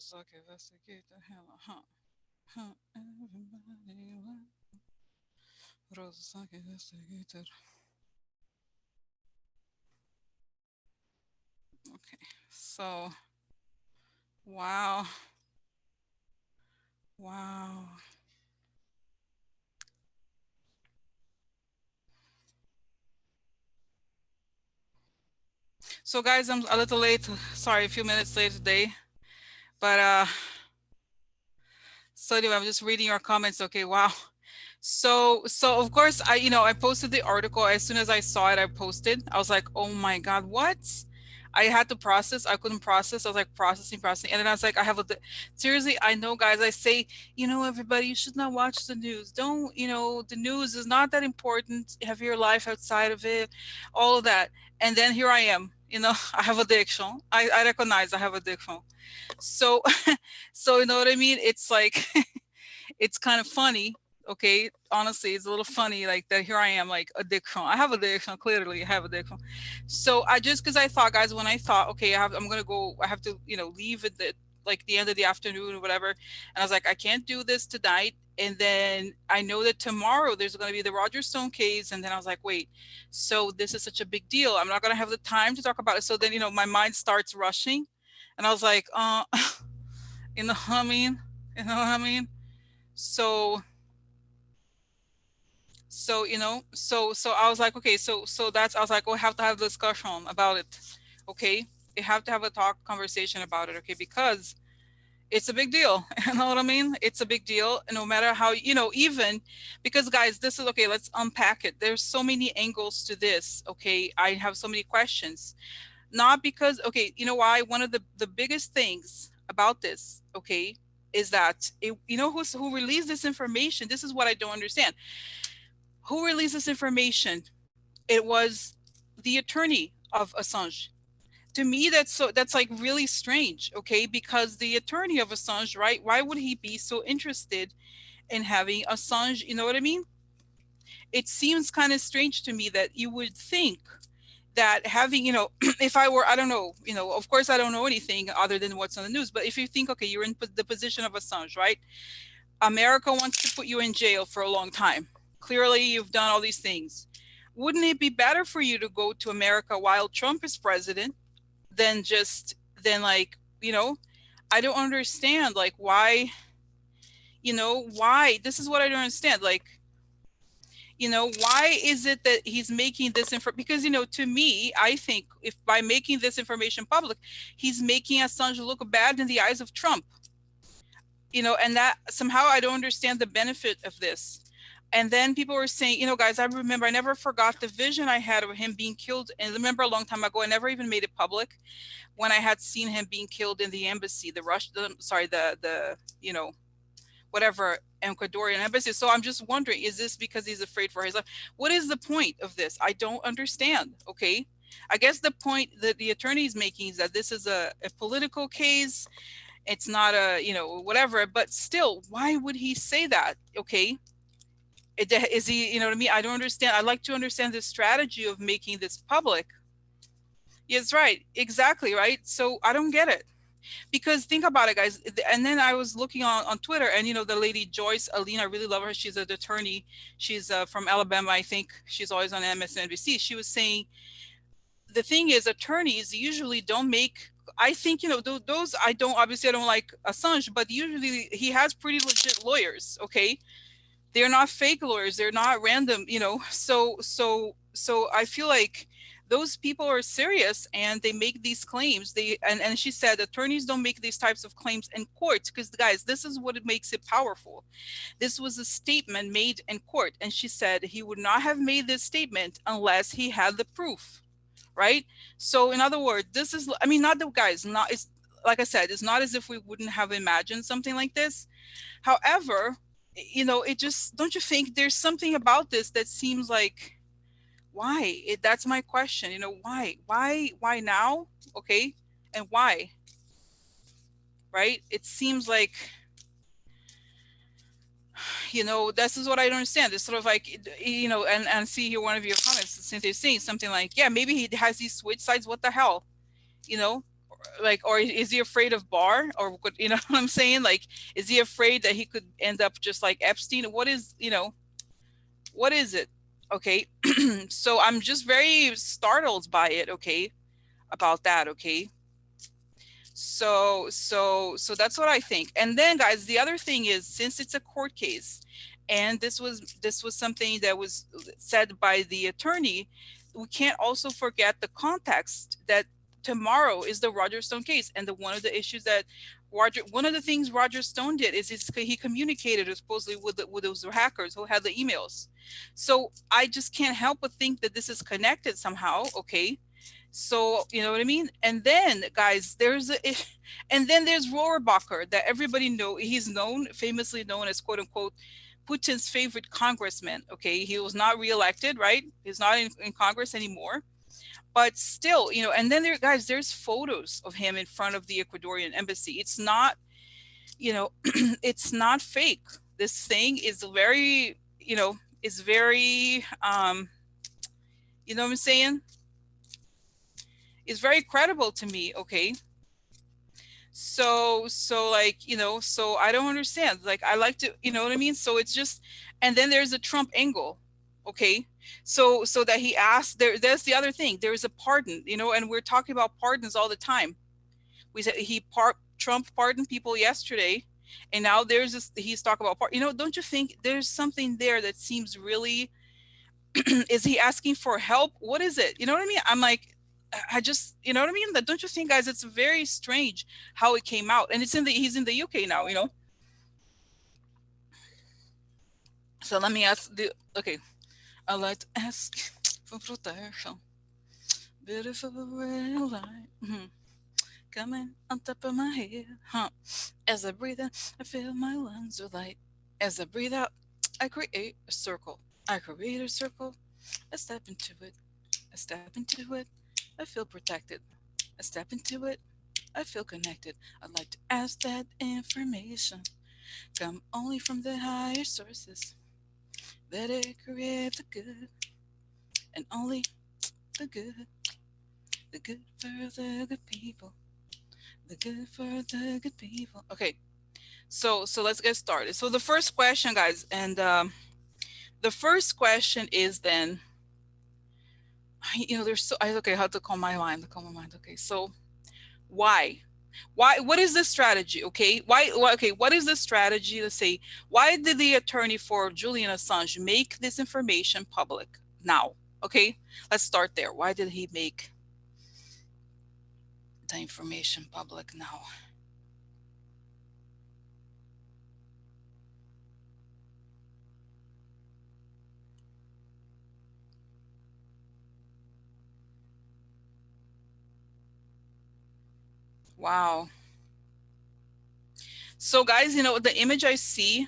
Rosa que investigator, huh? Huh? Everybody, Rosa que investigator. Okay, so wow, wow. So guys, I'm a little late. Sorry, a few minutes late today, but so anyway, I'm just reading your comments. Okay, wow. So of course I posted the article as soon as I saw it. I posted. I was like, oh my god, what? I had to process. I couldn't process. I was like processing, and then I was like, I have a seriously. I know, guys. I say, everybody, you should not watch the news. Don't, the news is not that important. Have your life outside of it, all of that. And then here I am. I have addiction. I recognize I have addiction. So, so you know what I mean? It's like it's kind of funny. Okay, honestly, it's a little funny like that. Here I am, like addiction. I have addiction. Clearly, I have addiction. So I just because I thought, guys, when I thought, okay, I'm gonna go. I have to, leave at the end of the afternoon or whatever. And I was like, I can't do this tonight. And then I know that tomorrow there's going to be the Roger Stone case. And then I was like, wait, so this is such a big deal. I'm not going to have the time to talk about it. So then, my mind starts rushing. And I was like, you know what I mean? You know what I mean? So so I was like, okay, so that's, I was like, we have to have a discussion about it. Okay, we have to have a conversation about it. Okay, because it's a big deal. You know what I mean? It's a big deal. And no matter how, even because, guys, this is okay, let's unpack it. There's so many angles to this. Okay, I have so many questions. Not because, okay, you know why? One of the biggest things about this, okay, is that who released this information. This is what I don't understand. Who released this information? It was the attorney of Assange. To me, that's like really strange, okay? Because the attorney of Assange, right? Why would he be so interested in having Assange? You know what I mean? It seems kind of strange to me that you would think that having, if I were, I don't know, of course I don't know anything other than what's on the news, but if you think, okay, you're in the position of Assange, right? America wants to put you in jail for a long time. Clearly, you've done all these things. Wouldn't it be better for you to go to America while Trump is president than like, I don't understand, like, why? This is what I don't understand. Like, why is it that he's making this because, to me, I think if by making this information public, he's making Assange look bad in the eyes of Trump. And that somehow I don't understand the benefit of this. And then people were saying, guys, I remember, I never forgot the vision I had of him being killed. And remember, a long time ago, I never even made it public, when I had seen him being killed in the embassy, whatever, Ecuadorian embassy. So I'm just wondering, is this because he's afraid for his life? What is the point of this? I don't understand. Okay. I guess the point that the attorney is making is that this is a political case. It's not a, whatever, but still, why would he say that? Okay. Is he, what I mean? I don't understand. I'd like to understand the strategy of making this public. Yes, right. Exactly. Right. So I don't get it. Because think about it, guys. And then I was looking on Twitter, and the lady Joyce Alina, I really love her. She's an attorney. She's from Alabama, I think. She's always on MSNBC. She was saying, the thing is, attorneys usually don't make, I think, those, I don't like Assange, but usually he has pretty legit lawyers. Okay. They're not fake lawyers. They're not random, so I feel like those people are serious, and they make these claims. And she said attorneys don't make these types of claims in court, because, guys, this is what it makes it powerful. This was a statement made in court, and she said he would not have made this statement unless he had the proof, right? So in other words, this is, I mean, not the guys, not, it's like I said, it's not as if we wouldn't have imagined something like this. However, it just, don't you think there's something about this that seems like, why? That's my question. Why now? Okay. And why? Right? It seems like, this is what I don't understand. It's sort of like, and see here one of your comments, since they're saying something like, yeah, maybe he has these switch sides. What the hell? like, or is he afraid of Barr, or you know what I'm saying? Like, is he afraid that he could end up just like Epstein? What is, you know, what is it? Okay. So I'm just very startled by it. Okay. About that. Okay. So that's what I think. And then, guys, the other thing is, since it's a court case, and this was something that was said by the attorney, we can't also forget the context that tomorrow is the Roger Stone case, and one of the issues that one of the things Roger Stone did is he communicated supposedly with those hackers who had the emails. So I just can't help but think that this is connected somehow. Okay. So, you know what I mean? And then, guys, and then there's Rohrabacher, that everybody know. He's famously known as, quote unquote, Putin's favorite congressman. Okay. He was not reelected, right? He's not in Congress anymore. But still, you know, and then guys, there's photos of him in front of the Ecuadorian embassy. It's not, you know, it's not fake. This thing is very, you know, is very, you know what I'm saying? Is very credible to me. Okay. So like, you know, so I don't understand. Like, I like to, you know what I mean? So it's just, and then there's a Trump angle. Okay. So that he asked there's the other thing. There's a pardon, you know, and we're talking about pardons all the time. We said Trump pardoned people yesterday, and now there's this, he's talking about you know, don't you think there's something there that seems really is he asking for help? What is it? You know what I mean? I'm like, I just, you know what I mean? That, don't you think, guys, it's very strange how it came out, and he's in the UK now, you know. So let me ask okay, I'd like to ask for protection. Beautiful red light. Coming on top of my head, huh? As I breathe in, I feel my lungs are light. As I breathe out, I create a circle. I create a circle. I step into it. I step into it. I feel protected. I step into it. I feel connected. I'd like to ask that information come only from the higher sources. Let it create the good, and only the good. The good for the good people. The good for the good people. Okay, so let's get started. So the first question, guys, and the first question is then, you know, there's okay, how to calm my mind, Okay, so why? What is the strategy? Okay, okay, what is the strategy? Let's say, why did the attorney for Julian Assange make this information public now? Okay, let's start there. Why did he make the information public now? Wow. So, guys, you know, the image I see,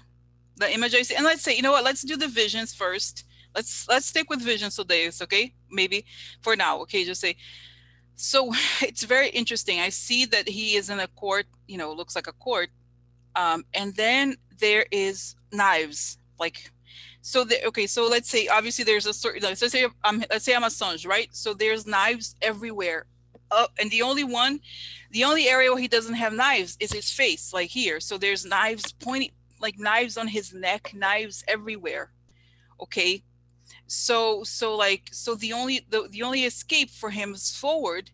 and let's say, you know what, let's do the visions first. Let's stick with visions today. It's okay, maybe for now. Okay, just say, so it's very interesting. I see that he is in a court, you know, looks like a court, and then there is knives, like, so okay, so let's say, obviously there's a certain, let's say I'm Assange, right? So there's knives everywhere, and the only area where he doesn't have knives is his face, like here. So there's knives pointing, like knives on his neck, knives everywhere. Okay, so the only escape for him is forward.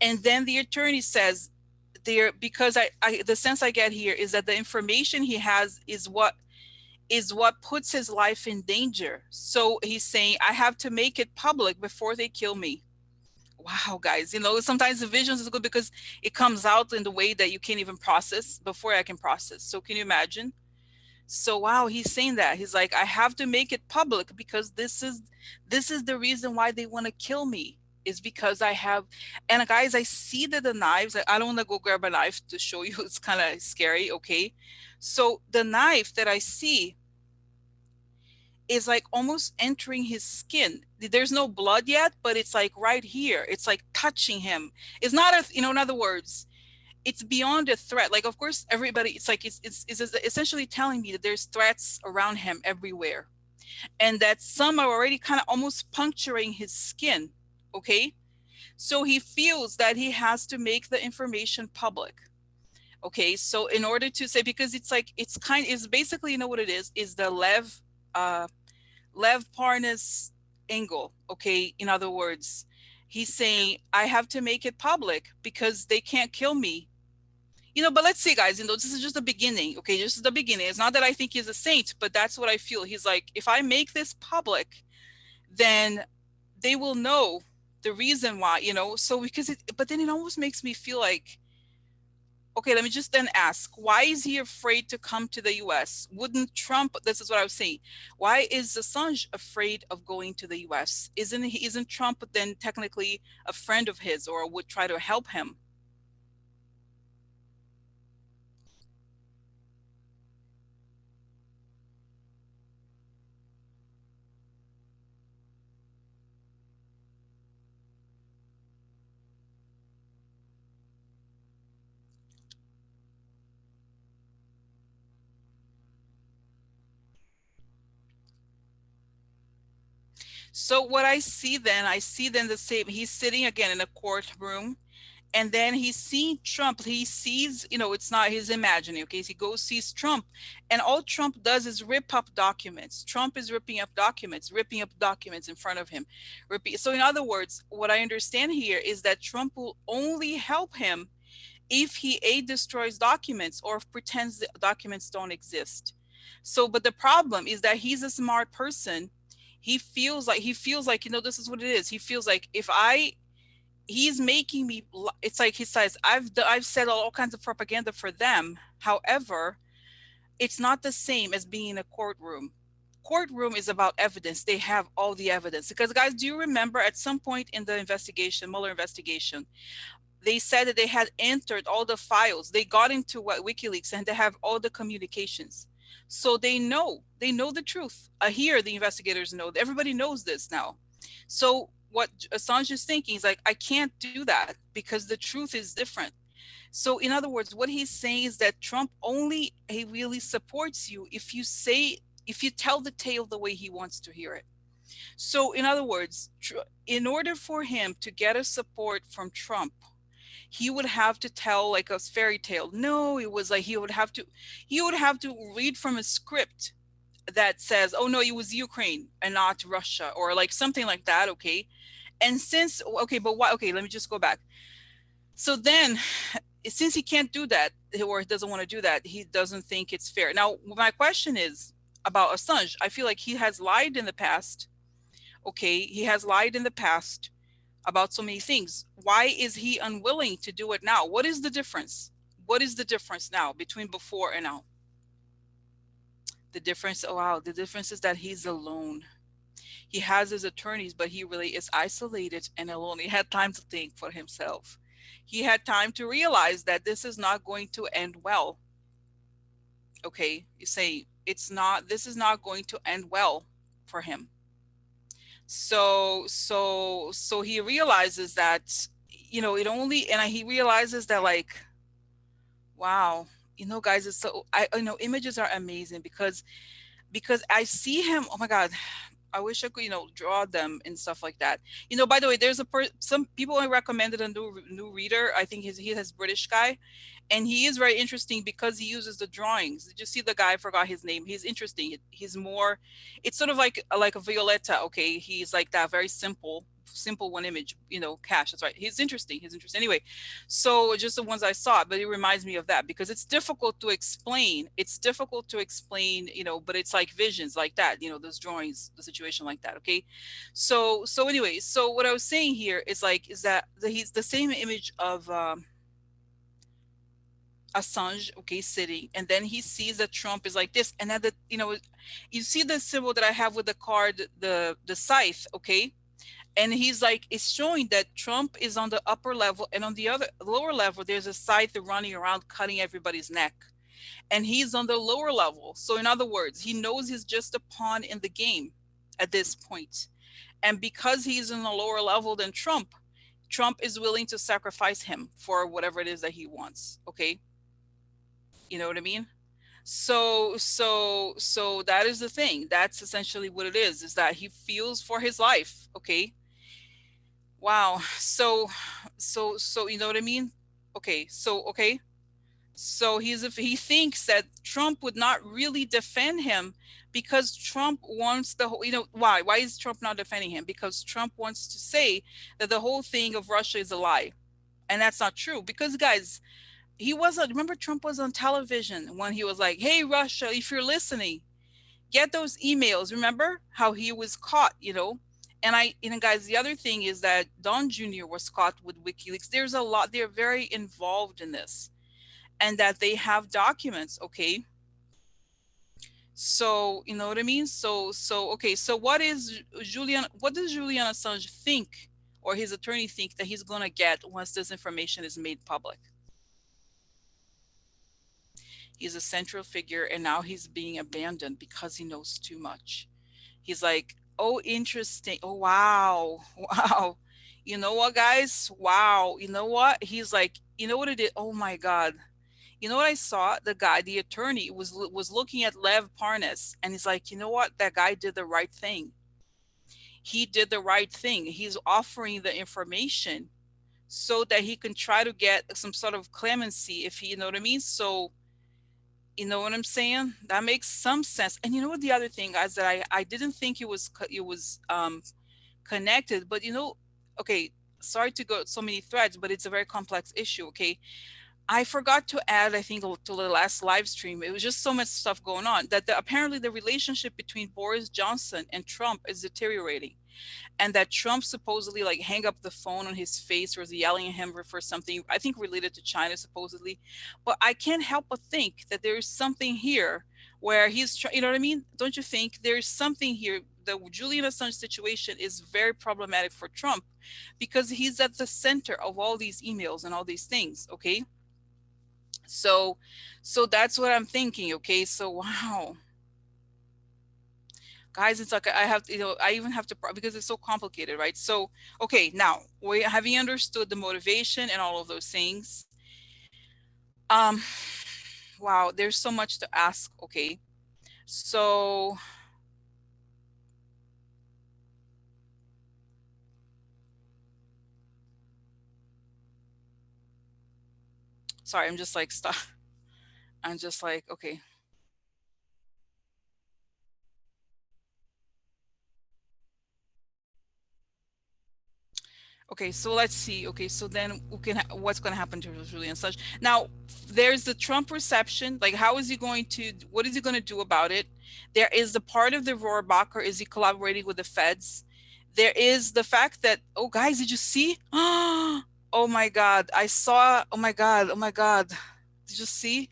And then the attorney says there, because I the sense I get here is that the information he has is what puts his life in danger. So he's saying, I have to make it public before they kill me. Wow, guys, you know, sometimes the visions is good because it comes out in the way that you can't even process before I can process. So can you imagine? So wow, he's saying that. He's like, I have to make it public because this is the reason why they want to kill me, is because I have. And guys, I see that the knives, I don't want to go grab a knife to show you. It's kind of scary. Okay. So the knife that I see is like almost entering his skin. There's no blood yet, but it's like right here. It's like touching him. It's not a, you know, in other words, it's beyond a threat. Like, of course, everybody, it's like, it's essentially telling me that there's threats around him everywhere. And that some are already kind of almost puncturing his skin. Okay. So he feels that he has to make the information public. Okay, so in order to say, because it's like, it's basically, you know what it is the uh Lev Parnas angle. Okay, in other words, he's saying I have to make it public because they can't kill me. But let's see, guys, this is just the beginning. Okay, this is the beginning. It's not that I think he's a saint, but that's what I feel. He's like, if I make this public, then they will know the reason why, so because but then it almost makes me feel like, okay, let me just then ask, why is he afraid to come to the US? Wouldn't Trump, this is what I was saying, why is Assange afraid of going to the US? Isn't Trump then technically a friend of his, or would try to help him? So what I see then the same, he's sitting again in a courtroom, and then he's seeing Trump. He sees, it's not his imagining. Okay, so he goes, sees Trump, and all Trump does is rip up documents. Trump is ripping up documents in front of him. So in other words, what I understand here is that Trump will only help him if he destroys documents, or pretends the documents don't exist. So, but the problem is that he's a smart person. He feels like, this is what it is. He feels like, if I he's making me, it's like he says, I've said all kinds of propaganda for them. However, it's not the same as being in a courtroom is about evidence. They have all the evidence. Because, guys, do you remember at some point in the investigation, Mueller investigation, they said that they had entered all the files. They got into WikiLeaks, and they have all the communications. So they know the truth. Here, the investigators know. Everybody knows this now. So what Assange is thinking is like, I can't do that because the truth is different. So in other words, what he's saying is that Trump he really supports you if you tell the tale the way he wants to hear it. So in other words, in order for him to get a support from Trump, he would have to tell like a fairy tale. No, it was like he would have to read from a script that says, oh no, it was Ukraine and not Russia, or like something like that. Okay. And okay, but why? Okay, let me just go back. So then, since he can't do that, or he doesn't want to do that, he doesn't think it's fair. Now, my question is about Assange. I feel like he has lied in the past. Okay, he has lied in the past about so many things. Why is he unwilling to do it now? What is the difference? What is the difference now between before and now? The difference, oh wow, the difference is that he's alone. He has his attorneys, but he really is isolated and alone. He had time to think for himself. He had time to realize that this is not going to end well. Okay, you say this is not going to end well for him. So he realizes that, he realizes that, like, wow, guys, it's so, I know images are amazing because I see him. Oh my God, I wish I could, draw them and stuff like that. By the way, there's some people I recommended a new reader. I think he has British guy, and he is very interesting because he uses the drawings. Did you see the guy? I forgot his name. He's interesting. He's more, it's sort of like a Violetta. Okay, he's like that, very simple one image. Cash. That's right. He's interesting. Anyway, so just the ones I saw, but it reminds me of that because it's difficult to explain. But it's like visions like that. Those drawings, the situation like that. Okay, so anyway, so what I was saying here is that he's the same image of. Assange, okay, sitting, and then he sees that Trump is like this, and then you see the symbol that I have with the card, the scythe, okay, and he's like, it's showing that Trump is on the upper level, and on the other lower level, there's a scythe running around cutting everybody's neck, and he's on the lower level. So in other words, he knows he's just a pawn in the game at this point, and because he's in a lower level than Trump is willing to sacrifice him for whatever it is that he wants. Okay, you know what I mean? So that is the thing. That's essentially what it is that he feels for his life. Okay, Wow. So you know what I mean? Okay. So he thinks that Trump would not really defend him because Trump wants the whole, why is Trump not defending him? Because Trump wants to say that the whole thing of Russia is a lie. And that's not true because guys, he wasn't, remember Trump was on television when he was like, "Hey Russia, if you're listening, get those emails." Remember how he was caught, And guys, the other thing is that Don Jr. was caught with WikiLeaks. There's a lot, they're very involved in this, and that they have documents, okay? So, you know what I mean? Okay, so what does Julian Assange think, or his attorney think, that he's gonna get once this information is made public? He's a central figure, and now he's being abandoned because he knows too much. He's like, "Oh, interesting. Oh, wow. Wow. You know what, guys? Wow. You know what?" He's like, "You know what it is? Oh my God. You know what I saw? The guy, the attorney, was looking at Lev Parnas, and he's like, you know what? That guy did the right thing. He did the right thing. He's offering the information so that he can try to get some sort of clemency, if he, you know what I mean? So, you know what I'm saying? That makes some sense. And you know what? The other thing, guys, that I didn't think it was connected, but okay. Sorry to go so many threads, but it's a very complex issue. Okay, I forgot to add, I think, to the last live stream. It was just so much stuff going on that apparently the relationship between Boris Johnson and Trump is deteriorating, and that Trump supposedly like hang up the phone on his face or is yelling at him for something, I think related to China supposedly. But I can't help but think that there is something here where you know what I mean? Don't you think there's something here? The Julian Assange situation is very problematic for Trump because he's at the center of all these emails and all these things. Okay, so that's what I'm thinking. Okay, so wow, guys, it's like I have to, I even have to, because it's so complicated, right? So okay, now we having understood the motivation and all of those things, um wow, there's so much to ask. Okay, so sorry, I'm just like stop. I'm just like, okay. Okay, so let's see. Okay, so then what's going to happen to Julian Assange? Now, there's the Trump reception. Like, how is he going to? What is he going to do about it? There is the part of the Rohrabacher. Is he collaborating with the feds? There is the fact that, oh, guys, did you see? Oh my God, I saw. Oh my God, oh my God, did you see?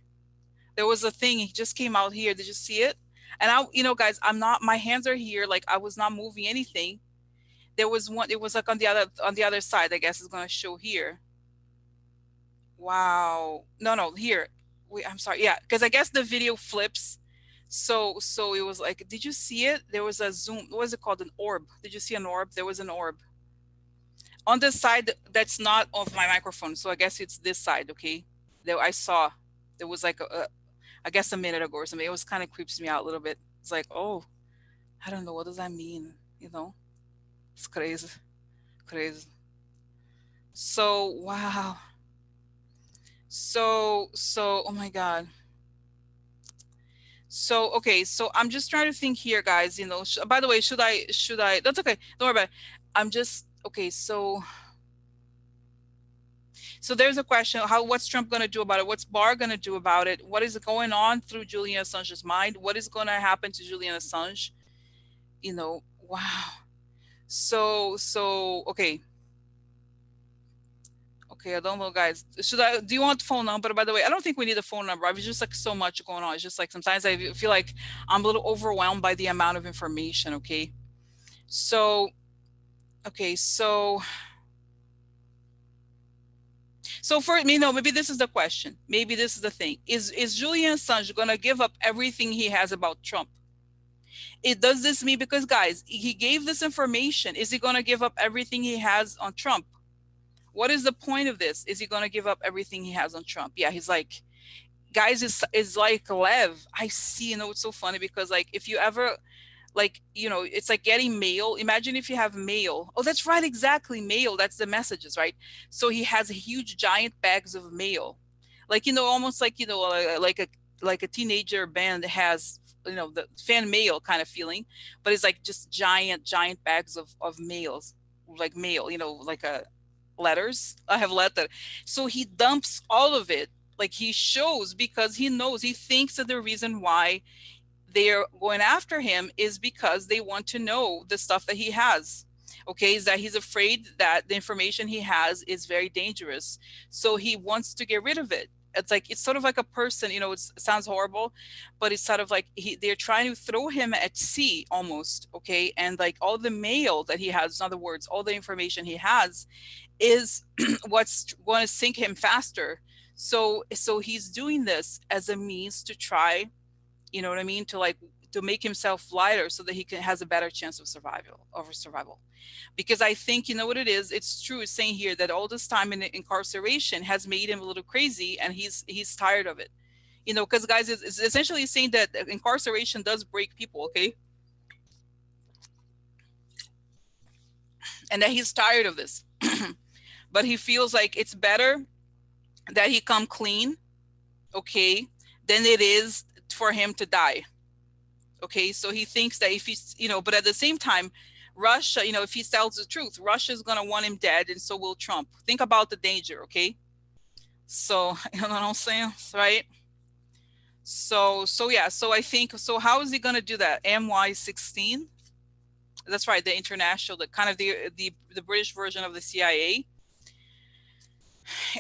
There was a thing. He just came out here. Did you see it? And guys, I'm not. My hands are here. Like I was not moving anything. There was one, it was like on the other side, I guess it's going to show here. Wow. No, here. Wait, I'm sorry. Yeah, because I guess the video flips. So it was like, did you see it? There was a zoom. What was it called? An orb. Did you see an orb? There was an orb on the side that's not of my microphone. So I guess it's this side. Okay. There I saw. There was like I guess a minute ago or something. It was kind of creeps me out a little bit. It's like, oh, I don't know, what does that mean? It's crazy, crazy. So wow. Oh my God. So okay, so I'm just trying to think here, guys. By the way, should I? That's okay. Don't worry about it. I'm just okay. So there's a question: what's Trump going to do about it? What's Barr going to do about it? What is going on through Julian Assange's mind? What is going to happen to Julian Assange? Wow. Okay. Okay, I don't know, guys. Do you want the phone number? By the way, I don't think we need a phone number. I was just like so much going on. It's just like sometimes I feel like I'm a little overwhelmed by the amount of information. Okay. So, okay. So for me, no, maybe this is the question. Maybe this is the thing. Is Julian Assange going to give up everything he has about Trump? It does this mean, because guys, he gave this information. Is he going to give up everything he has on Trump? What is the point of this? Is he going to give up everything he has on Trump? Yeah, he's like, guys, is like Lev. I see, it's so funny because like if you ever like, you know, it's like getting mail. Imagine if you have mail. Oh, that's right, exactly, mail. That's the messages, right? So he has huge giant bags of mail, like, you know, almost like, you know, like a teenager band has, you know, the fan mail kind of feeling, but it's like just giant bags of mails, like mail, you know, like a letters. I have letter. So he dumps all of it. Like he shows, because he knows, he thinks that the reason why they're going after him is because they want to know the stuff that he has. Okay, is that he's afraid that the information he has is very dangerous. So he wants to get rid of it. It's like, it's sort of like a person, you know, it sounds horrible, but it's sort of like they're trying to throw him at sea almost. Okay, and like all the mail that he has, in other words, all the information he has is what's going to sink him faster. So he's doing this as a means to try, you know what I mean, to like, to make himself lighter so that he can has a better chance of survival. Because I think, you know what it is, it's true, it's saying here that all this time in incarceration has made him a little crazy, and he's tired of it, you know, because guys, it's essentially saying that incarceration does break people. Okay, and that he's tired of this. But he feels like it's better that he come clean, okay, than it is for him to die. Okay, so he thinks that if he's, you know, but at the same time, Russia, you know, if he tells the truth, Russia's going to want him dead, and so will Trump. Think about the danger. Okay, so you know what I'm saying, right? So yeah, so I think, so how is he going to do that? MY16, that's right, the international, the kind of the British version of the CIA.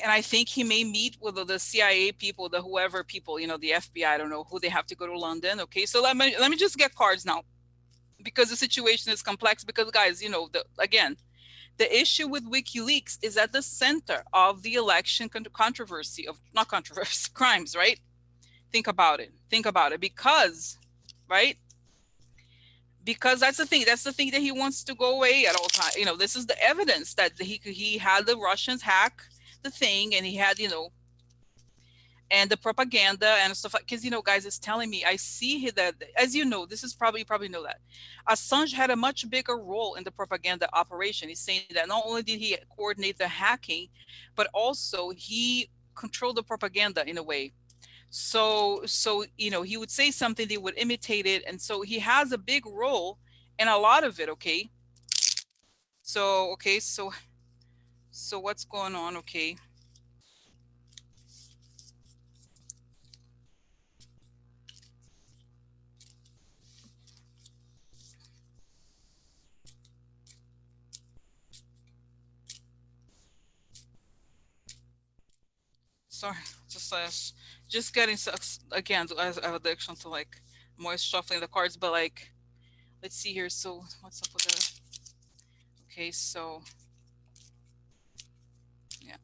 And I think he may meet with the CIA people, the whoever people, you know, the FBI, I don't know who they have to go to London. Okay, so let me just get cards now, because the situation is complex. Because guys, you know, again, the issue with WikiLeaks is at the center of the election controversy, of not controversy, crimes, right? Think about it. Think about it. Because, right? Because that's the thing. That's the thing that he wants to go away at all times. You know, this is the evidence that he had the Russians hack the thing, and he had, you know, and the propaganda and stuff like, because, you know, guys, it's telling me, I see that, as you know, this is probably, you probably know that Assange had a much bigger role in the propaganda operation. He's saying that not only did he coordinate the hacking, but also he controlled the propaganda in a way. So you know, he would say something, they would imitate it, and so he has a big role in a lot of it. Okay, so okay, so what's going on? Okay, sorry, just just getting again, I have addiction to like more shuffling the cards, but like, let's see here. So what's up with the, okay, so yeah,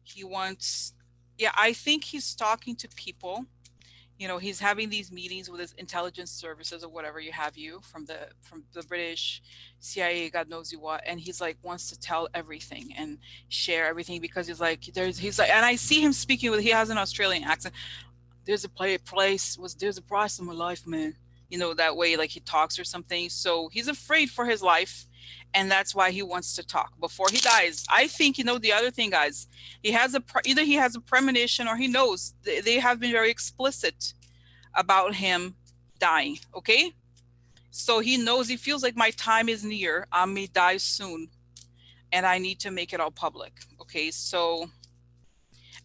he wants, yeah, I think he's talking to people, you know, he's having these meetings with his intelligence services or whatever you have, you from the British CIA, God knows you what, and he's like wants to tell everything and share everything, because he's like, and I see him speaking with, he has an Australian accent, there's a place was there's a price in my life, man, you know, that way, like he talks or something. So he's afraid for his life, and that's why he wants to talk before he dies. I think, you know, the other thing, guys, he has either he has a premonition, or he knows they have been very explicit about him dying. Okay, so he knows, he feels like my time is near, I may die soon, and I need to make it all public. Okay, so,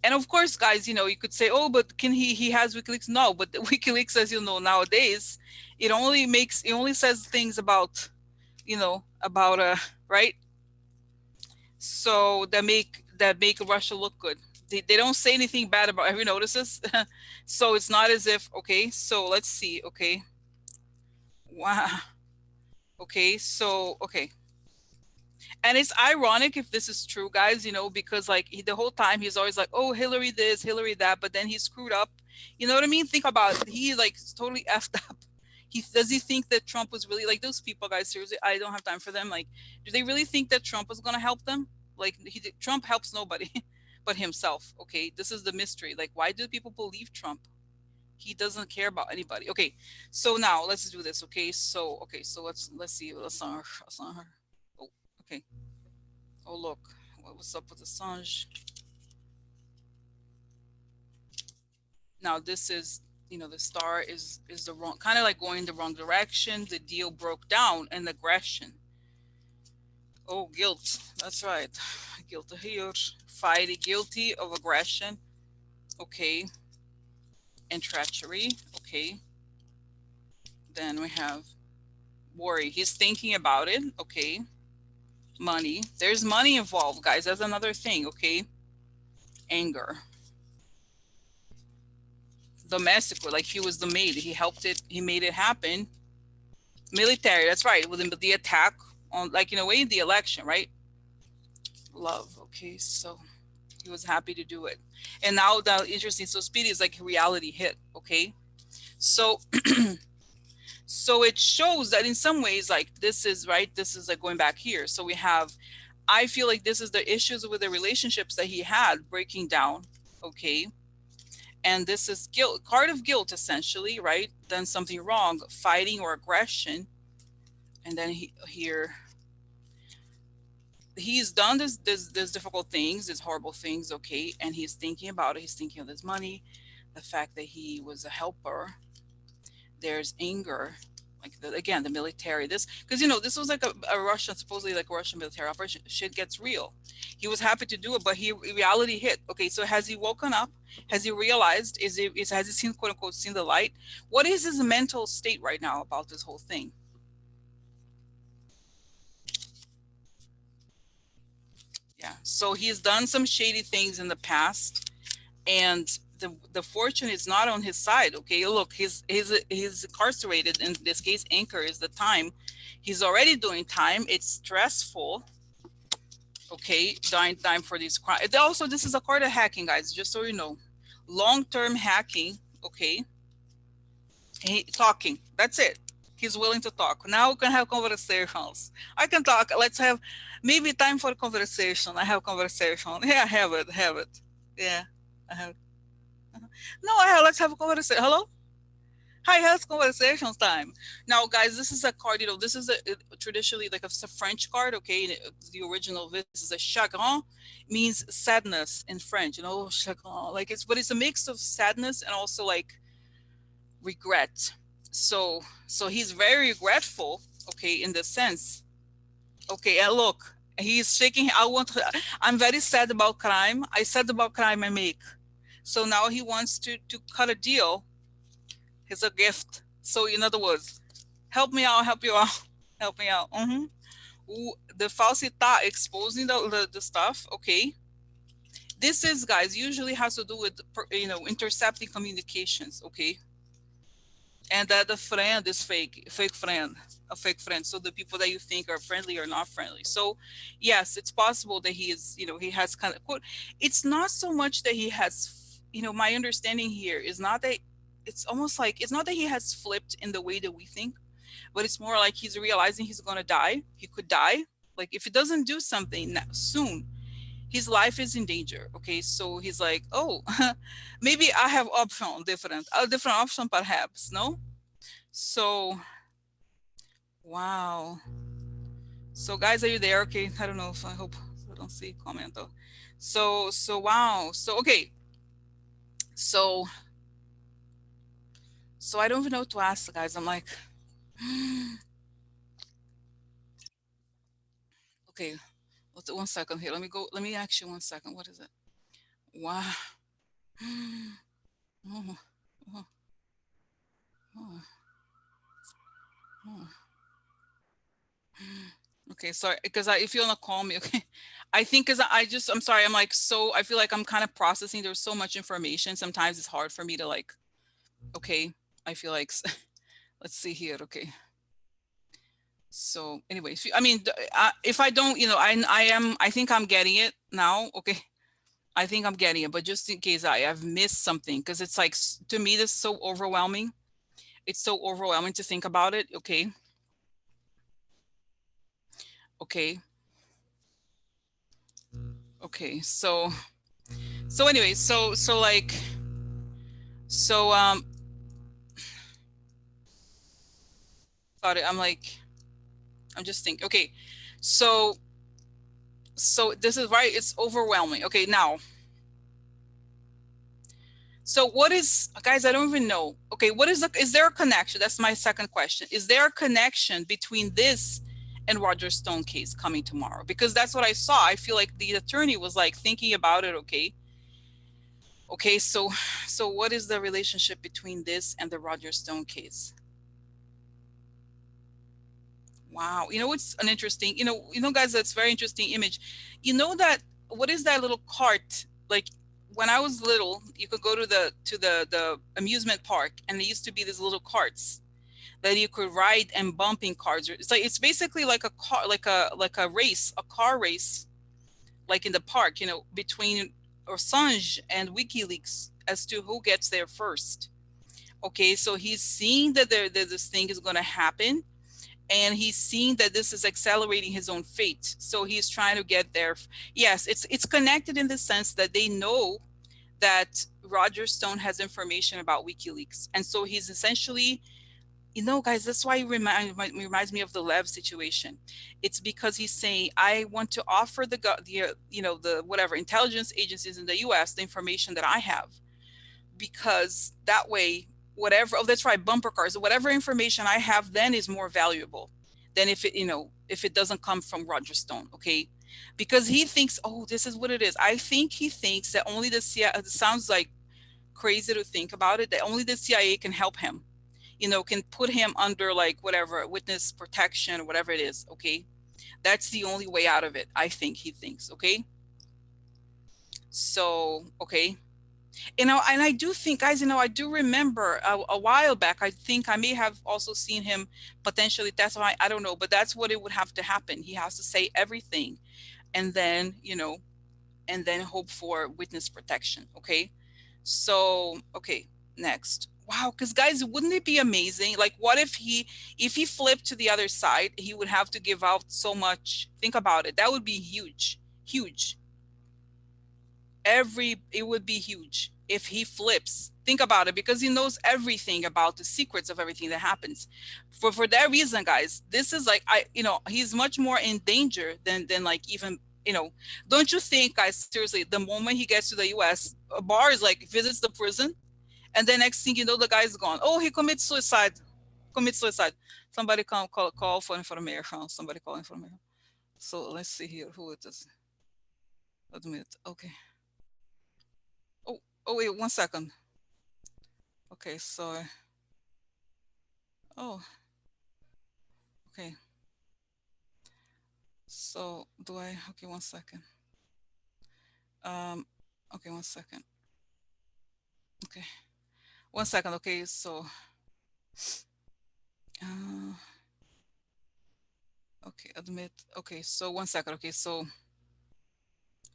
and of course, guys, you know, you could say, oh, but can he has WikiLeaks? No, but the WikiLeaks, as you know, nowadays, it only says things about, you know, about right, so that make Russia look good. They don't say anything bad about, have you noticed this? So it's not as if, okay, so let's see. Okay, wow. Okay, so okay, and it's ironic if this is true, guys, you know, because like the whole time he's always like, oh, Hillary this, Hillary that, but then he screwed up. You know what I mean? Think about it. He like totally effed up. He think that Trump was really, like, those people, guys, seriously, I don't have time for them. Like, do they really think that Trump was going to help them? Like, Trump helps nobody but himself. Okay, this is the mystery. Like, why do people believe Trump? He doesn't care about anybody. Okay, so now let's do this. Okay, so let's see. That's not her. That's not her. Oh, okay. Oh look, what's up with Assange? Now this is, the star is the wrong, kind of like going the wrong direction. The deal broke down and aggression. Oh, guilt. That's right. Guilt here. Fighting, guilty of aggression. Okay. And treachery. Okay. Then we have worry. He's thinking about it. Okay. Money. There's money involved, guys. That's another thing. Okay. Anger. Domestic, like he was the maid. He helped it. He made it happen. Military. That's right. With the attack on, like, in a way, the election, right? Love. Okay. So he was happy to do it. And now the interesting, so Speedy is like reality hit. Okay. So so it shows that in some ways, like, this is right, this is like going back here. So we have, I feel like this is the issues with the relationships that he had breaking down. Okay. And this is guilt, card of guilt, essentially, right? Done something wrong, fighting or aggression. And then here he's done this difficult things, these horrible things. Okay. And he's thinking about it. He's thinking of his money, the fact that he was a helper. There's anger, like again, the military, this, because this was like a Russian, supposedly like a Russian military operation. Shit gets real. He was happy to do it, but reality hit. Okay, so has he woken up? Has he realized? Has he seen, quote unquote, seen the light? What is his mental state right now about this whole thing? Yeah, so he's done some shady things in the past, and the fortune is not on his side. Okay, look, he's incarcerated. In this case, anchor is the time. He's already doing time. It's stressful. Okay, dying time for these crimes. Also, this is a card of hacking, guys, just so you know. Long-term hacking. Okay, talking, that's it. He's willing to talk. Now we can have conversations. I can talk. Let's have maybe time for conversation. I have conversation. Yeah, I have it. Yeah, I have. No, I have. Let's have a conversation. Hello. Hi, health conversations time. Now, guys, this is a card. This is traditionally like a French card. Okay, the original. This is a chagrin, means sadness in French. Chagrin. Like but it's a mix of sadness and also like regret. So he's very regretful. Okay, in the sense. Okay, and look, he's shaking. I'm very sad about crime. I said about crime I make. So now he wants to cut a deal. It's a gift. So in other words, help me out, help you out, help me out. The falsità, exposing the stuff. Okay. This is, guys, usually has to do with, intercepting communications. Okay. And that the friend is fake friend, a fake friend. So the people that you think are friendly are not friendly. So yes, it's possible that he is, he has kind of quote. It's not so much that he has, my understanding here is not that, it's almost like, it's not that he has flipped in the way that we think, but it's more like he's realizing he's going to die. He could die. Like if he doesn't do something soon, his life is in danger. Okay. So he's like, oh, maybe I have a different option perhaps. No? So, wow. So guys, are you there? Okay. I don't know if I hope I don't see comment though. So wow. So, okay. So I don't even know what to ask, guys. I'm like, okay, one second here. Let me ask you 1 second. What is it? Wow. Oh, oh, oh, oh. Okay, sorry, because if you want to call me, okay. I think because I'm sorry, I'm like, so I feel like I'm kind of processing. There's so much information. Sometimes it's hard for me to like, okay, I feel like, let's see here. Okay. So anyway, I mean, if I don't, I think I'm getting it now. Okay. I think I'm getting it, but just in case I've missed something, because it's like, to me, this is so overwhelming. It's so overwhelming to think about it. Okay. Okay. Okay. So anyway, so thought it. I'm like, I'm just thinking. Okay, so this is right. It's overwhelming. Okay, now. So what is, guys, I don't even know. Okay, what is there a connection? That's my second question. Is there a connection between this and Roger Stone case coming tomorrow? Because that's what I saw. I feel like the attorney was like thinking about it. Okay. Okay, so what is the relationship between this and the Roger Stone case? Wow. You know, it's an interesting, guys, that's very interesting image. You know that, what is that little cart? Like when I was little, you could go to the amusement park, and there used to be these little carts that you could ride, and bumping cars. It's basically like a car, like a race, a car race, like in the park, between Assange and WikiLeaks as to who gets there first. Okay, so he's seeing that that this thing is going to happen, and he's seeing that this is accelerating his own fate. So he's trying to get there. Yes, it's connected in the sense that they know that Roger Stone has information about WikiLeaks, and so he's essentially, guys, that's why it reminds me of the Lev situation. It's because he's saying, I want to offer the whatever intelligence agencies in the U.S. the information that I have, because that way, whatever, oh, that's right, bumper cars, whatever information I have then is more valuable than if it doesn't come from Roger Stone. Okay, because he thinks, oh, this is what it is. I think he thinks that only the CIA, it sounds like crazy to think about it, that only the CIA can help him, can put him under like whatever witness protection or whatever it is. Okay, that's the only way out of it, I think he thinks. Okay, so okay, and I do think, guys, I do remember a while back, I think I may have also seen him potentially testify. I don't know, but that's what it would have to happen. He has to say everything, and then hope for witness protection. Okay, so okay, next. Wow, because guys, wouldn't it be amazing? Like, what if he flipped to the other side, he would have to give out so much. Think about it. That would be huge, huge. It would be huge if he flips. Think about it, because he knows everything about the secrets of everything that happens. For that reason, guys, this is like, he's much more in danger than like even, don't you think, guys, seriously, the moment he gets to the US, Barr is like visits the prison, and then next thing you know, the guy's gone. Oh, he commits suicide. Commits suicide. Somebody call for information. Somebody call information. So let's see here who it is. Admit. Okay. Oh, wait, 1 second. Okay, so, oh, okay. So okay, 1 second. Um, okay, 1 second. Okay, 1 second. Okay, so, uh, okay, admit. Okay, so 1 second. Okay, so,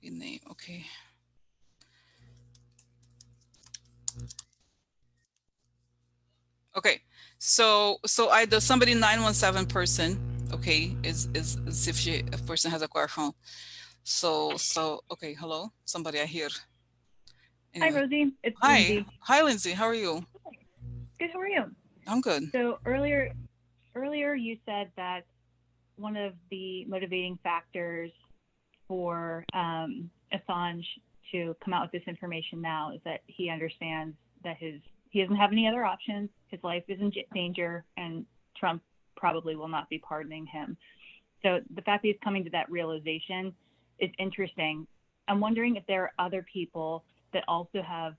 name. Okay. Okay, so either somebody 917 person, okay, is if a person has a question. So okay, hello, somebody I hear. Hi, Anyway, Rosie. It's Lindsay. hi, Lindsay. How are you? Good. How are you? I'm good. So earlier you said that one of the motivating factors for Assange to come out with this information now is that he understands that he doesn't have any other options. His life is in danger, and Trump probably will not be pardoning him. So the fact that he's coming to that realization is interesting. I'm wondering if there are other people that also have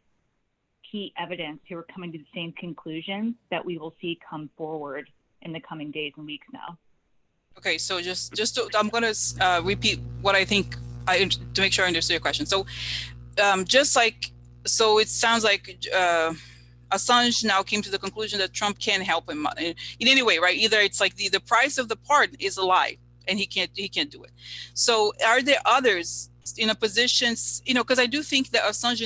key evidence who are coming to the same conclusions that we will see come forward in the coming days and weeks now. Okay, so I'm going to repeat what I think to make sure I understood your question. So, just like, so it sounds like Assange now came to the conclusion that Trump can't help him in any way, right? Either it's like the price of the pardon is a lie, and he can't do it. So, are there others in a position, because I do think that Assange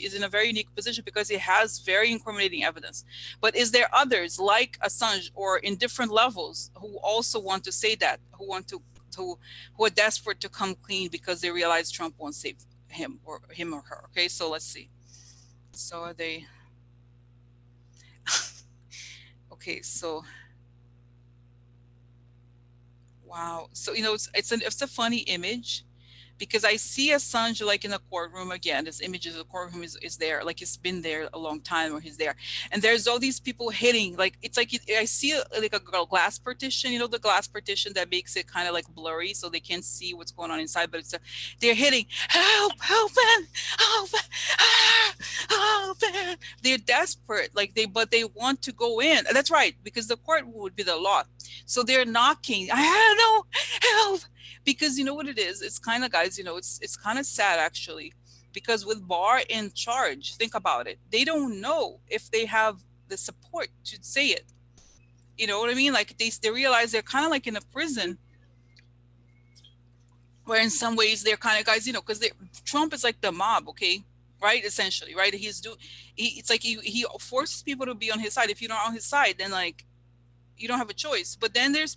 is in a very unique position because he has very incriminating evidence. But is there others like Assange or in different levels who also want to say that, who are desperate to come clean because they realize Trump won't save him or her? Okay, so let's see. So are they? Okay, so Wow. So, it's a funny image because I see Assange like in a courtroom again. This image of the courtroom is there, like he's been there a long time, or he's there, and there's all these people hitting. Like it's like I see like a glass partition, the glass partition that makes it kind of like blurry, so they can't see what's going on inside. But they're hitting, help, help, man, help, ah, help, man. They're desperate, like but they want to go in. That's right, because the court would be the law. So they're knocking. I have no help, because you know what it is, it's kind of, guys, it's kind of sad actually, because with Barr in charge, think about it, they don't know if they have the support to say it. You know what I mean? Like they realize they're kind of like in a prison, where in some ways they're kind of, guys, because Trump is like the mob, okay, right, essentially, right? It's like he forces people to be on his side. If you're not on his side, then like you don't have a choice. But then there's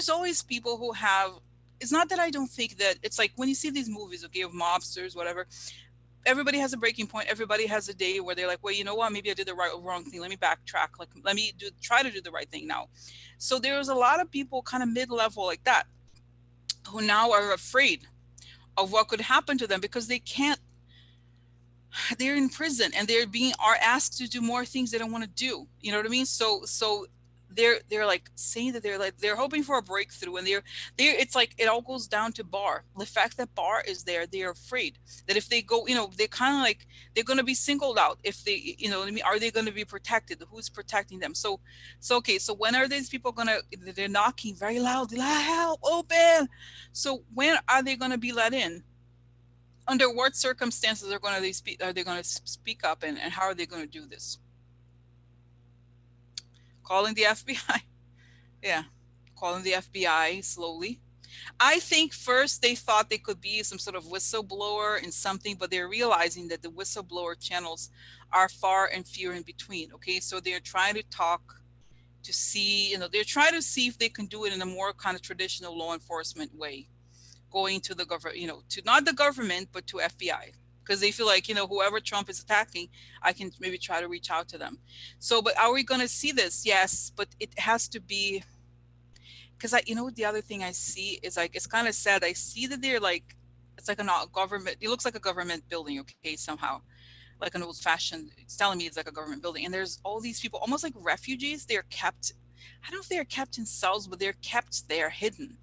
always people who have, it's not that I don't think that, it's like when you see these movies, okay, of mobsters, whatever, everybody has a breaking point. Everybody has a day where they're like, well, you know what, maybe I did the right or wrong thing, let me backtrack, like let me try to do the right thing now. So there's a lot of people kind of mid-level like that, who now are afraid of what could happen to them, because they can't, they're in prison and are asked to do more things they don't want to do. You know what I mean? So they're like saying that they're hoping for a breakthrough, and they're it's like it all goes down to Barr. The fact that Barr is there, they're afraid that if they go, they're kind of like they're going to be singled out. If they, what I mean, are they going to be protected? Who's protecting them? So okay, so when are these people gonna, they're knocking very loudly, like, help, open. So when are they going to be let in? Under what circumstances are they going to speak up, and how are they going to do this? Calling the FBI. Yeah, calling the FBI slowly. I think first they thought they could be some sort of whistleblower in something, but they're realizing that the whistleblower channels are far and few in between. Okay, so they're trying to talk to see, they're trying to see if they can do it in a more kind of traditional law enforcement way, going to the government, to not the government, but to FBI, because they feel like, whoever Trump is attacking, I can maybe try to reach out to them. So, but are we going to see this? Yes, but it has to be, because the other thing I see is like, it's kind of sad. I see that they're like, it's like a government, it looks like a government building, okay, somehow, like an old fashioned, it's telling me it's like a government building. And there's all these people, almost like refugees. They're kept, I don't know if they're kept in cells, but they're kept there hidden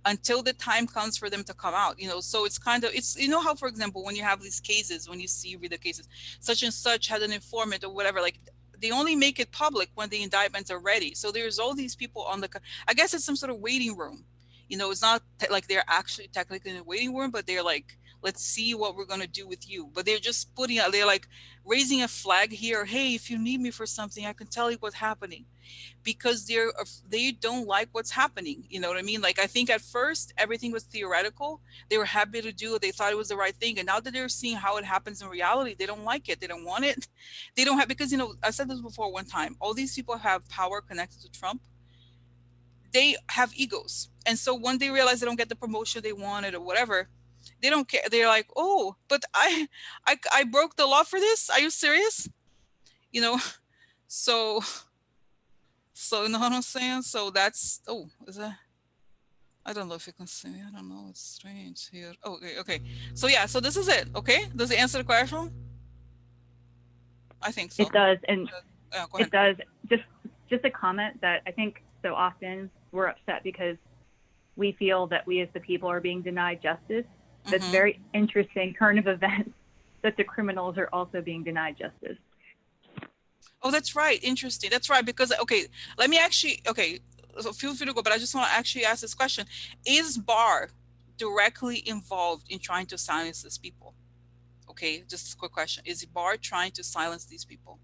until the time comes for them to come out. So it's kind of, it's, how, for example, when you have these cases, when you read the cases, such and such had an informant or whatever, like they only make it public when the indictments are ready. So there's all these people on I guess it's some sort of waiting room. It's not like they're actually technically in a waiting room, but they're like, let's see what we're going to do with you. But they're just putting out, they're like raising a flag here, hey, if you need me for something, I can tell you what's happening, because they don't like what's happening. You know what I mean? Like, I think at first everything was theoretical. They were happy to do it. They thought it was the right thing. And now that they're seeing how it happens in reality, they don't like it. They don't want it. They don't have, because, I said this before one time, all these people have power connected to Trump. They have egos. And so when they realize they don't get the promotion they wanted or whatever, they don't care. They're like, oh, but I broke the law for this. Are you serious? You know, so So, you know what I'm saying? So that's, oh, is that, I don't know if you can see me. I don't know. It's strange here. Oh, okay, okay. So yeah, so this is it. Okay. Does it answer the question? I think so. It does, and Go it ahead. does. Just a comment that I think so often we're upset because we feel that we as the people are being denied justice. That's Mm-hmm. very interesting turn of events that the criminals are also being denied justice. Oh, that's right. Interesting. That's right. Because, okay, let me actually, okay, so feel free to go, but I just want to actually ask this question. Is Barr directly involved in trying to silence these people? Okay, just a quick question. Is Barr trying to silence these people?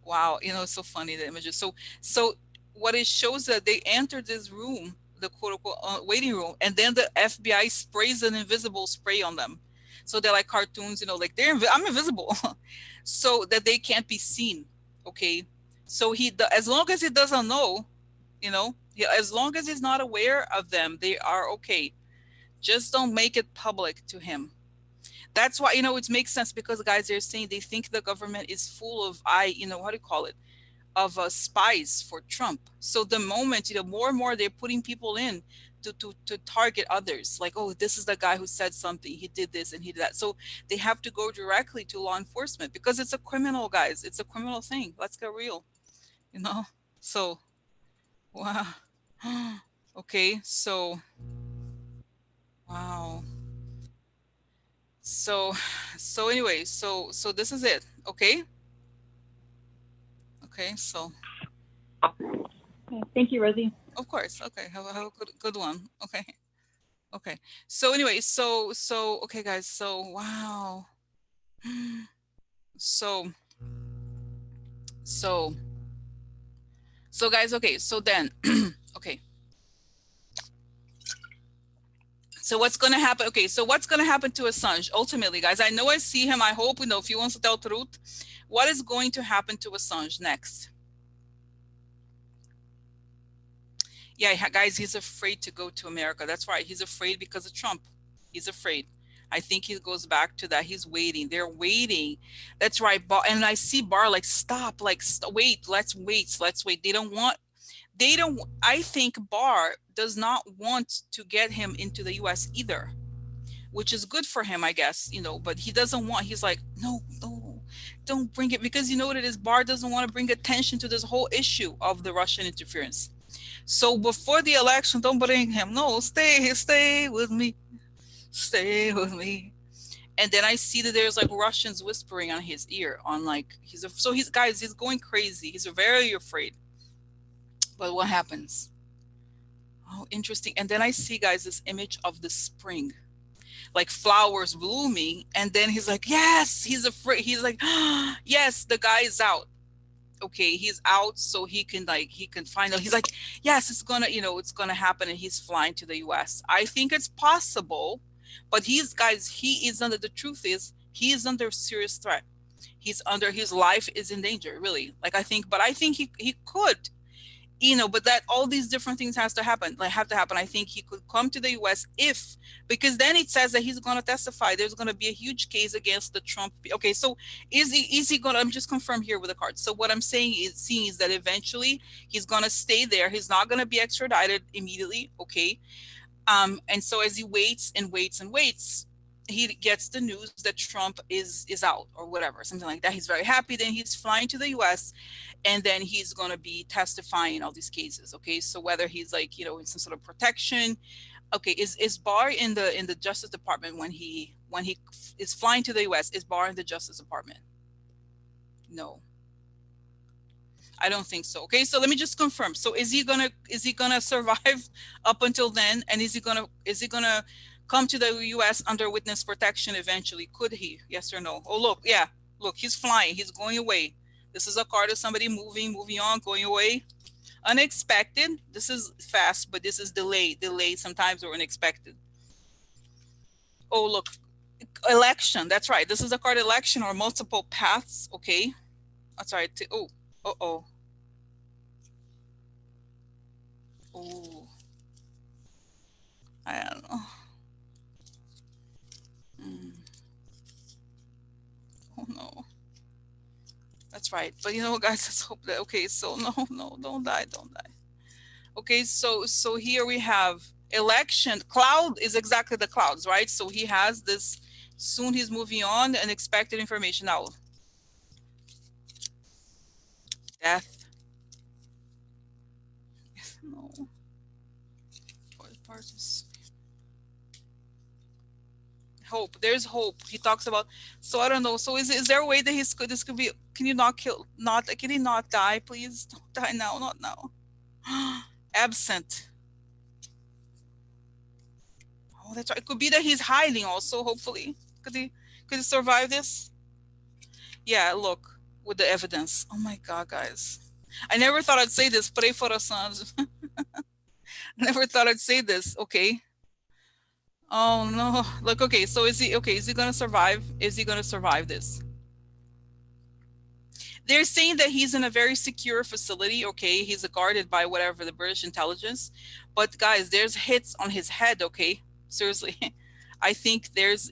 Wow, it's so funny, the images. So what it shows that they entered this room, the quote unquote waiting room, and then the FBI sprays an invisible spray on them. So they're like cartoons, like I'm invisible, so that they can't be seen. Okay, so as long as he doesn't know, as long as he's not aware of them, they are okay. Just don't make it public to him. That's why, it makes sense, because guys, they're saying they think the government is full of, how do you call it? spies for Trump. So the moment, more and more they're putting people in to target others, like, oh, this is the guy who said something, he did this and he did that. So they have to go directly to law enforcement because it's a criminal, guys. It's a criminal thing. Let's get real, you know. So wow. Okay, so wow. So anyway, so this is it. Okay. Okay, so Okay. Thank you, Rosie. of course. Okay, have a good one. Okay. Okay. So anyway, okay, guys. So wow. So so guys, okay. So then okay. So what's gonna happen? Okay, so what's gonna happen to Assange ultimately, guys? I know I see him. I hope, if he wants to tell truth, what is going to happen to Assange next? Yeah, guys, he's afraid to go to America. That's right. He's afraid because of Trump. He's afraid. I think he goes back to that. He's waiting. They're waiting. That's right. And I see Barr like, stop, like, wait, let's wait. Let's wait. They don't, I think Barr does not want to get him into the US either, which is good for him, I guess, but he doesn't want, he's like, no, no, don't bring it, because you know what it is? Barr doesn't want to bring attention to this whole issue of the Russian interference. So before the election, don't bring him. No, stay with me. Stay with me. And then I see that there's like Russians whispering on his ear on like, he's going crazy. He's very afraid. But what happens? Oh, interesting. And then I see, guys, this image of the spring, like flowers blooming. And then he's like, yes, he's afraid. He's like, yes, the guy is out. Okay, he's out, so he can finally, he's like, yes, it's gonna happen, and he's flying to the US. I think it's possible, but he is under, the truth is, he is under serious threat. His life is in danger, really. Like, I think he could, but that all these different things have to happen. I think he could come to the US because then it says that he's going to testify. There's going to be a huge case against the Trump. Okay, so is he going to, I'm just confirm here with the cards. So what I'm seeing is that eventually he's going to stay there. He's not going to be extradited immediately. Okay. And so as he waits and waits and waits, he gets the news that Trump is out or whatever, something like that. He's very happy. Then he's flying to the US, and then he's going to be testifying in all these cases. Okay, so whether he's like, in some sort of protection. Okay, is Barr in the Justice Department when he is flying to the US? Is Barr in the Justice Department? No, I don't think so. Okay, so let me just confirm. So is he gonna survive up until then? And is he gonna come to the US under witness protection eventually? Could he? Yes or no? Oh, look, yeah. Look, he's flying, he's going away. This is a card of somebody moving on, going away. Unexpected. This is fast, but this is delayed sometimes, or unexpected. Oh, look, election. That's right. This is a card, election, or multiple paths. Okay. That's right. Oh, oh. Oh, I don't know. Mm. Oh no, that's right. But guys, let's hope that. Okay, so no, don't die, don't die. Okay, so here we have election. Cloud is exactly the clouds, right? So he has this. Soon he's moving on, and expected information now. Death. No. Hope. There's hope. He talks about. So I don't know. So is there a way that this could be? Can you not kill? Not can he not die? Please don't die now. Not now. Absent. Oh, that's right. It could be that he's hiding. Also, hopefully, could he survive this? Yeah. Look, with the evidence. Oh my God, guys. I never thought I'd say this. Pray for Assange. Never thought I'd say this. Okay. Oh no. Look. Okay. So is he okay? Is he gonna survive? Is he gonna survive this? They're saying that he's in a very secure facility. Okay, he's guarded by whatever, the British intelligence. But guys, there's hits on his head. Okay, seriously, I think there's,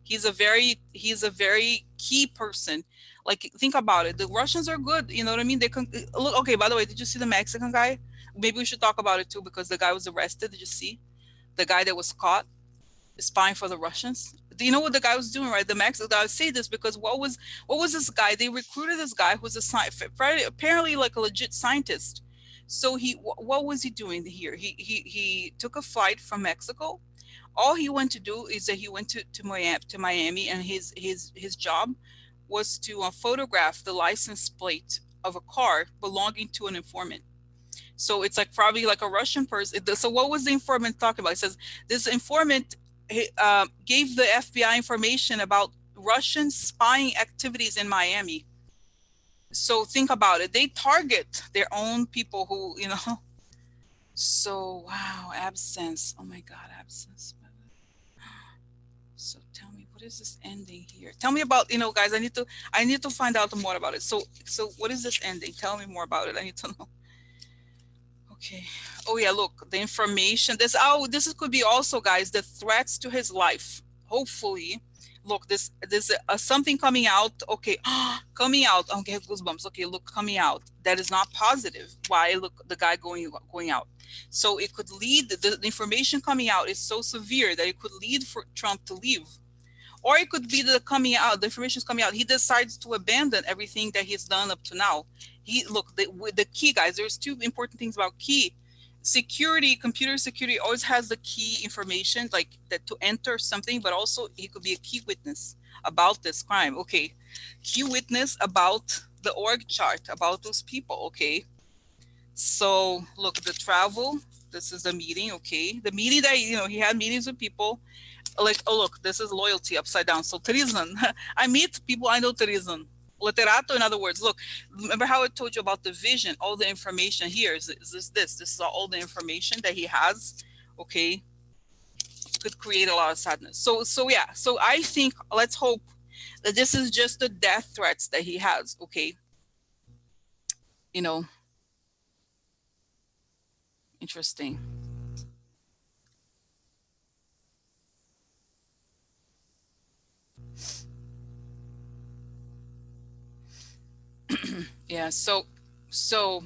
he's a very key person. Like, think about it. The Russians are good. You know what I mean? They can look. Okay. By the way, did you see the Mexican guy? Maybe we should talk about it too, because the guy was arrested. Did you see the guy that was caught spying for the Russians? Do you know what the guy was doing? Right, the Mexican. I say this because what was this guy? They recruited this guy who's apparently like a legit scientist. So what was he doing here? He took a flight from Mexico. All he went to do is that he went to Miami, and his job was to photograph the license plate of a car belonging to an informant. So it's like probably like a Russian person. So what was the informant talking about? It says this informant gave the FBI information about Russian spying activities in Miami. So think about it. They target their own people who. So wow, absence. Oh my God, absence. So tell me, what is this ending here? Tell me about, guys. I need to find out more about it. So what is this ending? Tell me more about it. I need to know. Okay. Oh yeah, look, the information. Could be also, guys, the threats to his life. Hopefully, look, this something coming out. Okay, coming out. Okay, goosebumps. Okay, look, coming out. That is not positive. Why? Look, the guy going out. So it could lead. The information coming out is so severe that it could lead for Trump to leave. Or it could be the information is coming out. He decides to abandon everything that he's done up to now. With the key, guys, there's two important things about key. Security, computer security always has the key information, like that to enter something, but also he could be a key witness about this crime. Okay. Key witness about the org chart, about those people. Okay. So look, the travel, this is the meeting. Okay. The meeting that, he had meetings with people. Like, oh look, this is loyalty upside down. So treason. I meet people I know treason. Literato, in other words. Look, remember how I told you about the vision? All the information here is this is all the information that he has. Okay, could create a lot of sadness. So yeah. So I think, let's hope that this is just the death threats that he has. Okay, you know, interesting. Yeah. So so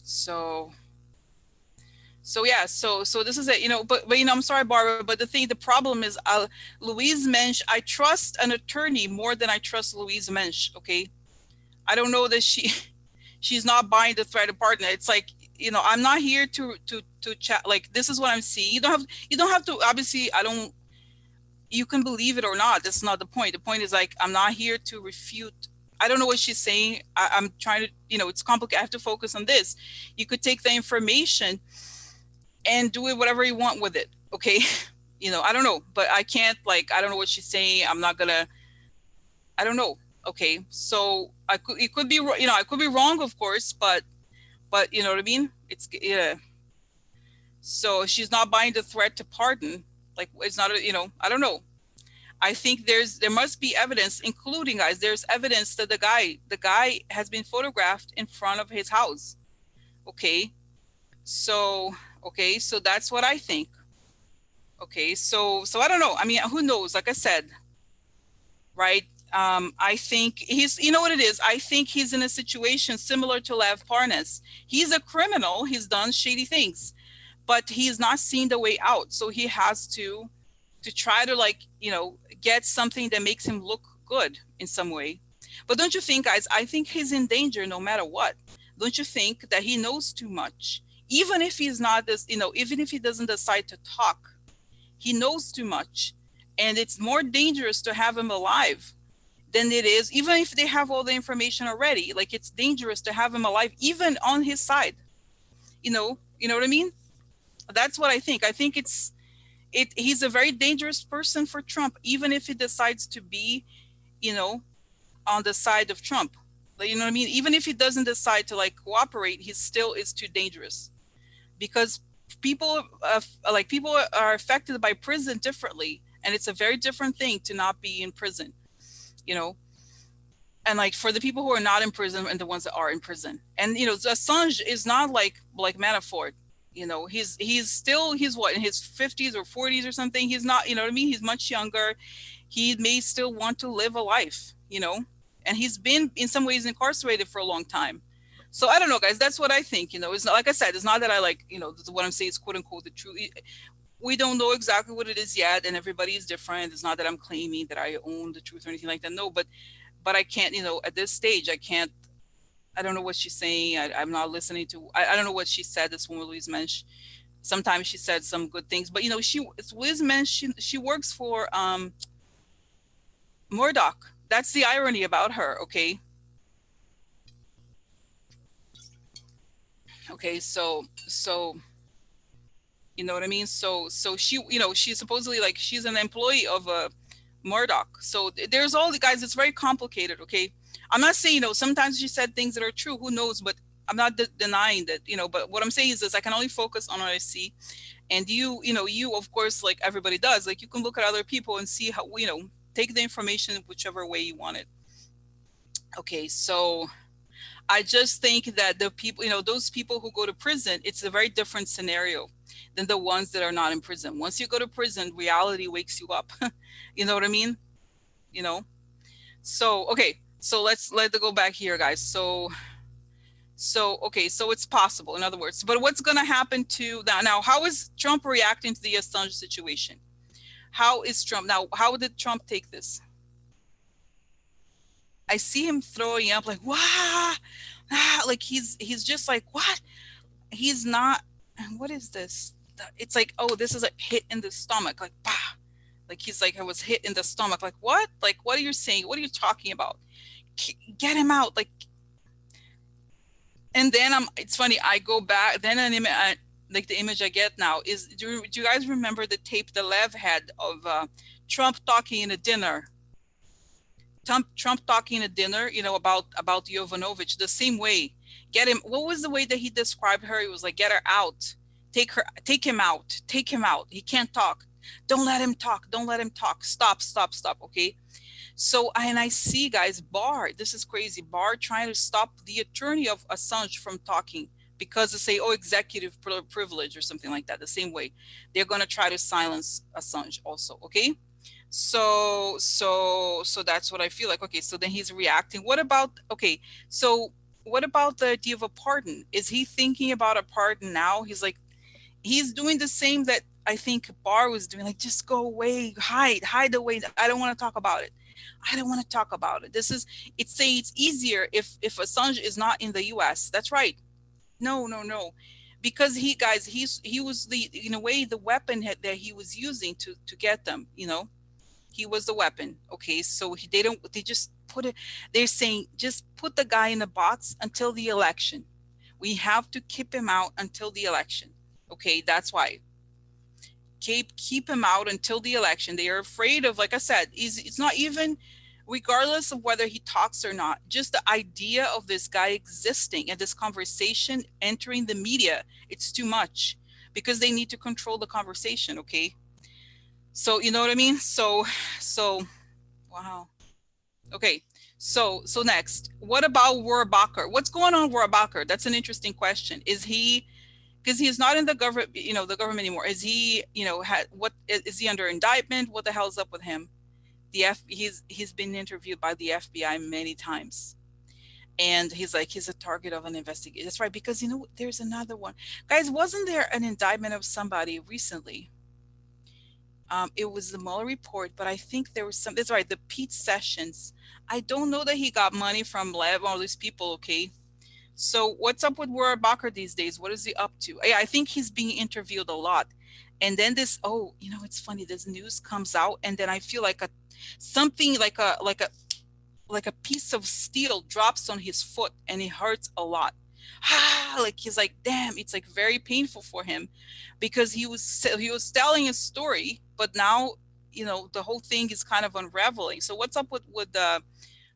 so yeah, so this is it, but I'm sorry, Barbara, but the problem is, Louise Mensch, I trust an attorney more than I trust Louise Mensch. Okay, I don't know that she's not buying the threat of partner. It's like, I'm not here to chat. Like, this is what I'm seeing. You don't have to, obviously. I don't. You can believe it or not. That's not the point. The point is, like, I'm not here to refute. I don't know what she's saying. I'm trying to, it's complicated. I have to focus on this. You could take the information and do it whatever you want with it. Okay. I don't know, but I can't, like, I don't know what she's saying. I'm not gonna, I don't know. Okay. So it could be, I could be wrong, of course, but you know what I mean? It's, yeah. So she's not buying the threat to pardon. Like, it's not, I don't know. I think there must be evidence, including, guys, there's evidence that the guy has been photographed in front of his house. Okay. So that's what I think. Okay, so I don't know. I mean, who knows? Like I said, right? I think you know what it is? I think he's in a situation similar to Lev Parnas. He's a criminal. He's done shady things, but he's not seen the way out. So he has to try to, like, get something that makes him look good in some way. But don't you think, guys? I think he's in danger no matter what. Don't you think that he knows too much? Even if he's not this, even if he doesn't decide to talk, he knows too much. And it's more dangerous to have him alive than it is, even if they have all the information already. Like, it's dangerous to have him alive, even on his side. You know what I mean? That's what I think. I think he's a very dangerous person for Trump, even if he decides to be, on the side of Trump. Like, you know what I mean? Even if he doesn't decide to, like, cooperate, he still is too dangerous, because people are affected by prison differently, and it's a very different thing to not be in prison, and, like, for the people who are not in prison and the ones that are in prison. And Assange is not like Manafort. He's still, he's what, in his 50s or 40s or something. He's not, you know what I mean? He's much younger. He may still want to live a life, and he's been in some ways incarcerated for a long time. So I don't know, guys. That's what I think. It's not, like I said, it's not that I like, what I'm saying is quote unquote the truth. We don't know exactly what it is yet, and everybody is different. It's not that I'm claiming that I own the truth or anything like that. No, but I can't, at this stage, I can't. I don't know what she's saying. I'm not listening to. I don't know what she said. This woman, Louise Mensch. Sometimes she said some good things, but Louise Mensch. She works for Murdoch. That's the irony about her. Okay. So you know what I mean. So she, she's supposedly, like, she's an employee of a Murdoch. So there's all the guys. It's very complicated. Okay. I'm not saying, sometimes she said things that are true. Who knows? But I'm not denying that. But what I'm saying is this: I can only focus on what I see. And you of course, like everybody does, like, you can look at other people and see how, take the information whichever way you want it. Okay. So I just think that the people, those people who go to prison, it's a very different scenario than the ones that are not in prison. Once you go to prison, reality wakes you up. You know what I mean? You know? So, okay. So let go back here, guys. Okay. So it's possible, in other words, but what's going to happen to that now? How is Trump reacting to the Assange situation? How is Trump now? How did Trump take this? I see him throwing up like, wow, like he's just like, what? He's not. What is this? It's like, oh, this is a hit in the stomach, like, bah. Like, he's like, I was hit in the stomach. Like, what? Like, what are you saying? What are you talking about? Get him out. Like, and then it's funny. I go back. Then like the image I get now is, do you guys remember the tape the Lev had of Trump talking in a dinner? Trump talking at dinner, about Yovanovitch, the same way. Get him. What was the way that he described her? He was like, get her out, take him out, take him out. He can't talk. Don't let him talk. Don't let him talk. Stop, stop, stop. Okay. So, and I see, guys, Barr, this is crazy. Barr trying to stop the attorney of Assange from talking because they say, oh, executive privilege or something like that. The same way they're going to try to silence Assange also. Okay. So that's what I feel like. Okay, so then he's reacting. So what about the idea of a pardon? Is he thinking about a pardon now? He's like, he's doing the same that I think Barr was doing, like, just go away, hide away. I don't want to talk about it. I don't want to talk about it. It's saying it's easier if Assange is not in the US. That's right. No. Because he was in a way, the weapon that he was using to get them, he was the weapon. Okay, so they just put it, they're saying, just put the guy in the box until the election. We have to keep him out until the election. Okay, that's why. Keep him out until the election. They are afraid of, like I said, it's not even regardless of whether he talks or not, just the idea of this guy existing and this conversation entering the media, it's too much, because they need to control the conversation. Okay, so you know what I mean. So wow. Okay, so next, what about Rohrabacher? What's going on with Rohrabacher? That's an interesting question. Is he, because he's not in the government, the government anymore, is he, what is he under indictment? What the hell's up with him? He's been interviewed by the FBI many times, and he's like, he's a target of an investigation. That's right, because there's another one, guys. Wasn't there an indictment of somebody recently? It was the Mueller report, but I think there was some. That's right, the Pete Sessions. I don't know that he got money from Lev, all these people. Okay, so what's up with Rohrabacher these days? What is he up to? Yeah, I think he's being interviewed a lot. And then this, it's funny. This news comes out, and then I feel like something like a piece of steel drops on his foot, and it hurts a lot. Like, he's like, damn, it's like very painful for him, because he was telling a story, but now the whole thing is kind of unraveling. So what's up with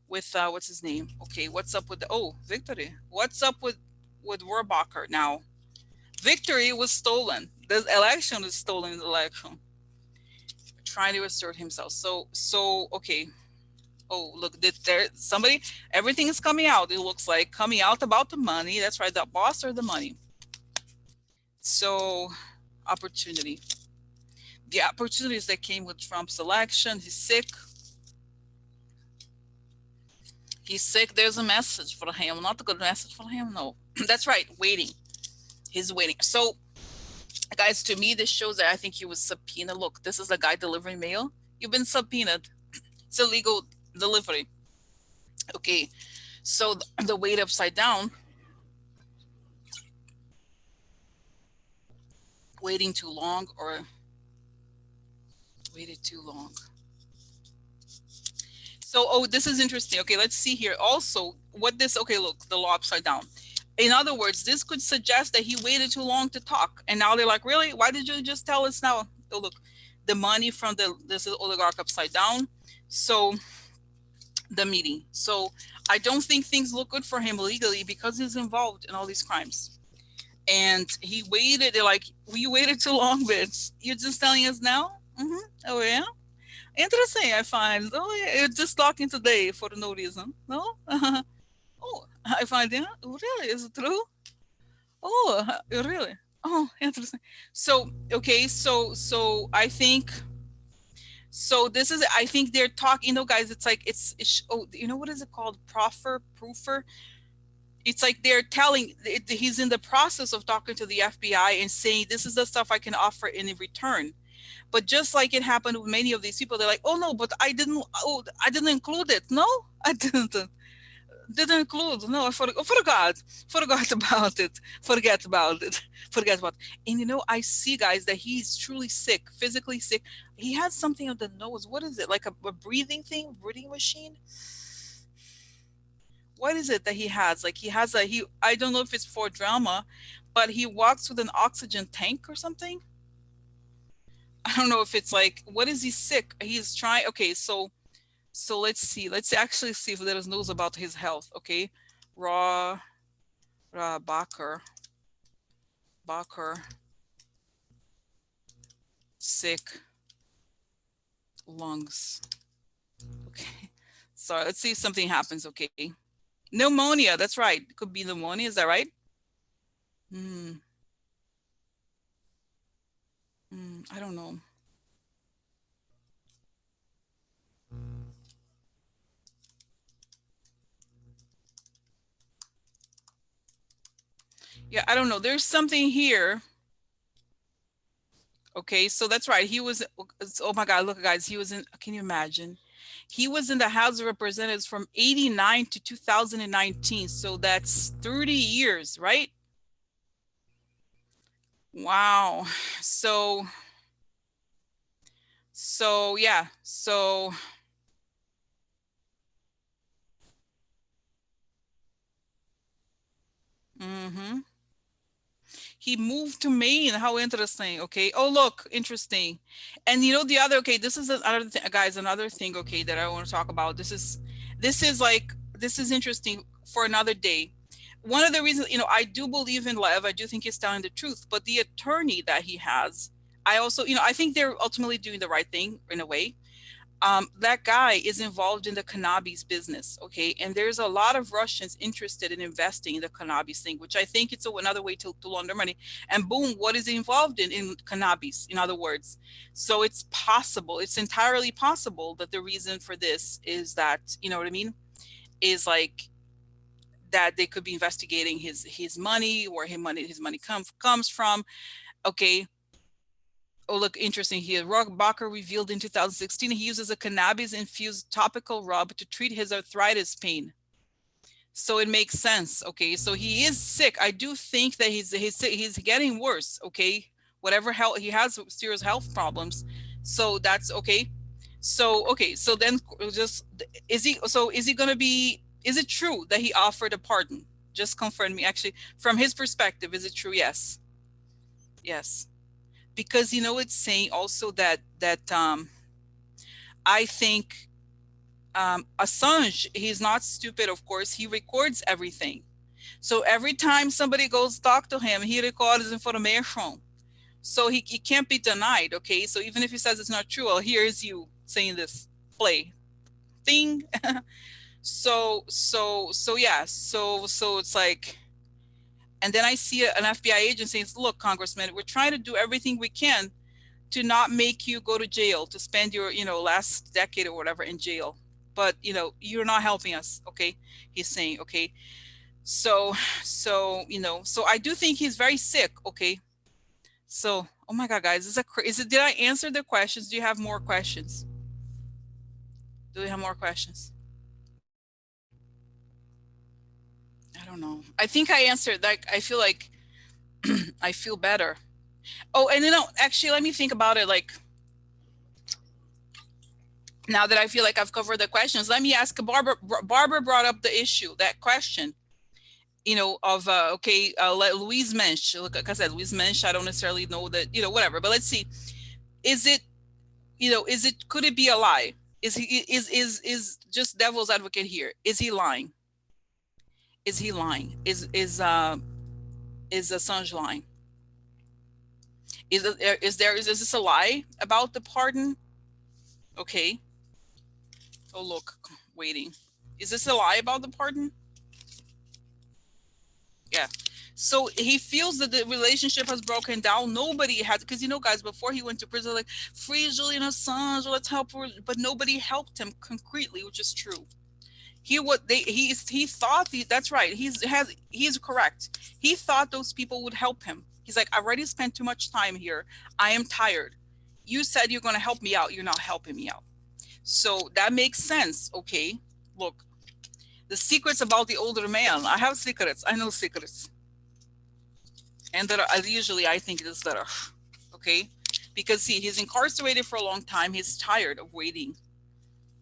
what's his name? Okay, what's up with Victory? What's up with Rohrabacher now? Victory was stolen. The election was stolen. The election, trying to assert himself. So okay. Oh, look, there somebody. Everything is coming out. It looks like coming out about the money. That's right, the boss or the money. So opportunity, the opportunities that came with Trump's election. He's sick. He's sick. There's a message for him. Not a good message for him. No, that's right. Waiting. He's waiting. So, guys, to me, this shows that I think he was subpoenaed. Look, this is a guy delivering mail. You've been subpoenaed. It's illegal delivery. Okay. So the weight upside down, waiting too long or waited too long. So, oh, this is interesting. Okay, let's see here. Also, what this, okay, look, the law upside down. In other words, this could suggest that he waited too long to talk. And now they're like, really? Why did you just tell us now? Oh, look, the money from this is oligarch upside down. So the meeting. So I don't think things look good for him legally because he's involved in all these crimes. And he waited, they're like, well, you waited too long, bitch. You're just telling us now? Mm-hmm. Oh, yeah? Interesting, I find. Oh, yeah, you're just talking today for no reason. No? Oh, I find, yeah, really? Is it true? Oh, really? Oh, interesting. So, okay, so I think, so this is, I think they're talking, guys, it's like, it's oh, what is it called? Proofer? It's like they're telling, he's in the process of talking to the FBI and saying, this is the stuff I can offer in return. But just like it happened with many of these people, they're like, oh no, but I didn't include it. No, I didn't include. No, forgot about it. Forget about it. Forget about it. And I see, guys, that he's truly sick, physically sick. He has something on the nose. What is it? Like a breathing thing, breathing machine? What is it that he has? Like I don't know if it's for drama, but he walks with an oxygen tank or something. I don't know if it's like, what is he sick? He's trying. Okay, so let's see. Let's actually see if there is news about his health. Okay, Raw Bacher sick lungs. Okay, so let's see if something happens. Okay, pneumonia. That's right. It could be pneumonia. Is that right? Hmm. I don't know. Yeah, I don't know. There's something here. Okay, so that's right. He was, oh my God, look, guys, he was in, can you imagine? He was in the House of Representatives from 89 to 2019. So that's 30 years, right? Wow. So, yeah. So, mhm. He moved to Maine. How interesting. Okay. Oh, look, interesting. And the other, okay, this is another thing, guys, another thing, okay, that I want to talk about. This is interesting for another day. One of the reasons, I do believe in Lev. I do think he's telling the truth, but the attorney that he has, I also, I think they're ultimately doing the right thing in a way. That guy is involved in the cannabis business, okay? And there's a lot of Russians interested in investing in the cannabis thing, which I think it's another way to launder money. And boom, what is he involved in cannabis, in other words? So it's possible, it's entirely possible that the reason for this is that, you know what I mean, is like that they could be investigating his money, where his money comes from, okay? Oh, look, interesting here. Bacher revealed in 2016 he uses a cannabis-infused topical rub to treat his arthritis pain. So it makes sense. Okay, so he is sick. I do think that he's getting worse. Okay, whatever health he has, serious health problems. So that's okay. So okay, so then just is he gonna be? Is it true that he offered a pardon? Just confirm me. Actually, from his perspective, is it true? Yes. Yes. Because it's saying also that I think Assange, he's not stupid, of course. He records everything. So every time somebody goes talk to him, he records information. So he can't be denied, okay? So even if he says it's not true, well, here's you saying this, play thing. So yeah, so it's like, And then I see an FBI agent saying, look, Congressman, we're trying to do everything we can to not make you go to jail, to spend your, last decade or whatever in jail. But, you're not helping us. Okay. He's saying, okay. So, so I do think he's very sick. Okay. So, oh my God, guys, did I answer the questions? Do you have more questions? Do we have more questions? I don't know. I think I answered, like, I feel like I feel better. Oh, and actually, let me think about it. Like, now that I feel like I've covered the questions, let me ask Barbara. Barbara brought up the issue, that question, of, okay, let Louise Mensch, like I said, Louise Mensch, I don't necessarily know that, whatever, but let's see. Is it, could it be a lie? Is just devil's advocate here. Is he lying? Is he lying? Is Assange lying? Is this a lie about the pardon? Okay. Oh, look, waiting. Is this a lie about the pardon? Yeah. So he feels that the relationship has broken down. Nobody has, because guys, before he went to prison, like, free Julian Assange, let's help her, but nobody helped him concretely, which is true. He thought that's right. He's correct. He thought those people would help him. He's like, I've already spent too much time here. I am tired. You said you're going to help me out. You're not helping me out. So that makes sense. Okay. Look, the secrets about the older man. I have secrets. I know secrets. And that are usually, I think, is that are okay. Because see, he's incarcerated for a long time. He's tired of waiting.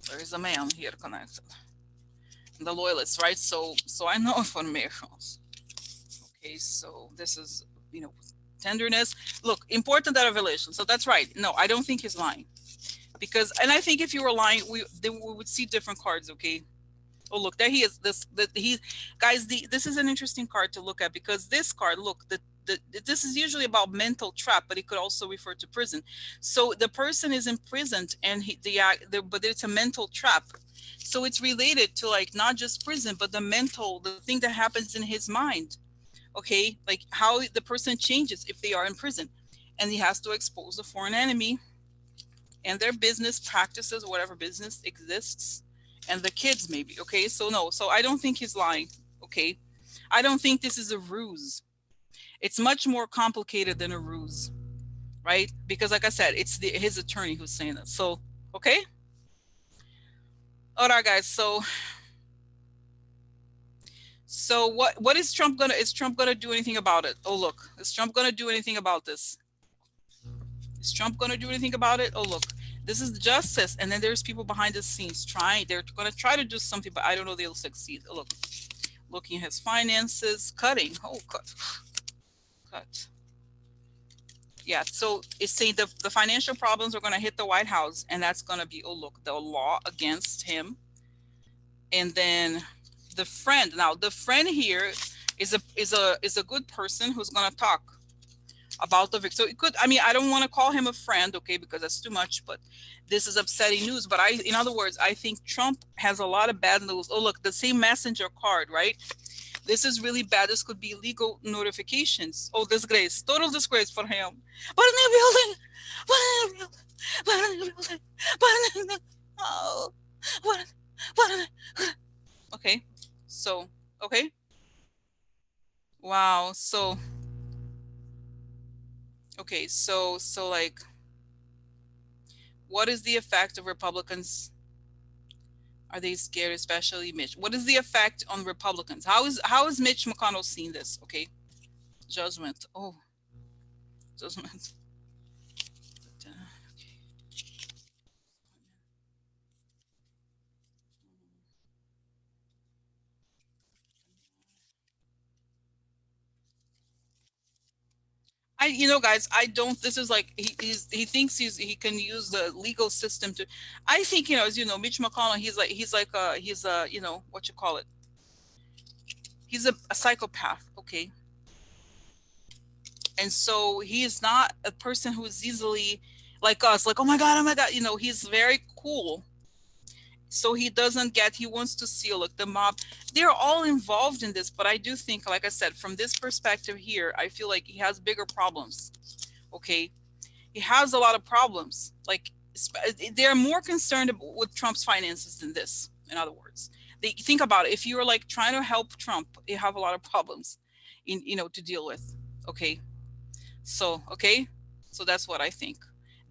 There's a man here connected. The loyalists, right? So I know informations. Okay, so this is, tenderness. Look, important that revelation. So that's right. No, I don't think he's lying. Because, and I think if you were lying, we would see different cards. Okay. Oh, look, there he is. Guys, this is an interesting card to look at, because this card, look, this is usually about mental trap, but it could also refer to prison. So the person is imprisoned, and but it's a mental trap. So it's related to, like, not just prison, but the thing that happens in his mind. Okay, like how the person changes if they are in prison, and he has to expose a foreign enemy and their business practices, whatever business exists, and the kids maybe. Okay, so no, so I don't think he's lying. Okay, I don't think this is a ruse. It's much more complicated than a ruse, right? Because, like I said, it's his attorney who's saying that. So, okay, all right, guys. So what is Trump gonna? Is Trump gonna do anything about it? Oh, look, is Trump gonna do anything about this? Is Trump gonna do anything about it? Oh, look, this is justice, and then there's people behind the scenes trying. They're gonna try to do something, but I don't know they'll succeed. Oh, look, looking at his finances, cutting. Oh, cut. Yeah, so it's saying the financial problems are gonna hit the White House, and that's gonna be, oh, look, the law against him, and then the friend. Now the friend here is a good person who's gonna talk about the victim. So it could, I mean, I don't want to call him a friend, okay, because that's too much, but this is upsetting news. But in other words, I think Trump has a lot of bad news. Oh, look, the same messenger card, right? This is really bad. This could be legal notifications. Oh, disgrace, total disgrace for him. But in the building, but in the building, but in the building, but in the, oh, what, okay, so, okay, wow, so, okay, so like, what is the effect of Republicans? Are they scared, especially Mitch? What is the effect on Republicans? How is Mitch McConnell seeing this? Okay, judgment. Oh, judgment. Guys, I don't. This is like he thinks he can use the legal system to. I think, as you know, Mitch McConnell. He's a what you call it. He's a psychopath. Okay, and so he is not a person who is easily like us. Like, oh my god, oh my god. He's very cool, So he doesn't get, he wants to see, look, the mob, they're all involved in this. But I do think, like I said, from this perspective here, I feel like he has bigger problems. Okay. He has a lot of problems. Like, they're more concerned with Trump's finances than this. In other words, they think about it. If you're like trying to help Trump, you have a lot of problems to deal with. Okay. So, okay. So that's what I think.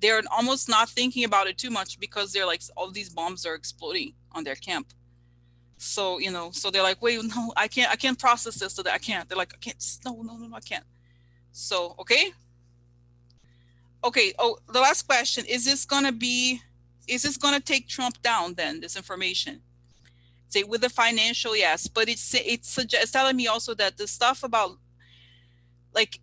They're almost not thinking about it too much because they're like, all these bombs are exploding on their camp. So, so they're like, wait, no, I can't process this. So that I can't. They're like, I can't, just, no, no, no, no, I can't. So, okay. Okay. Oh, the last question, is this going to take Trump down then, this information? Say with the financial, yes, but it's telling me also that the stuff about like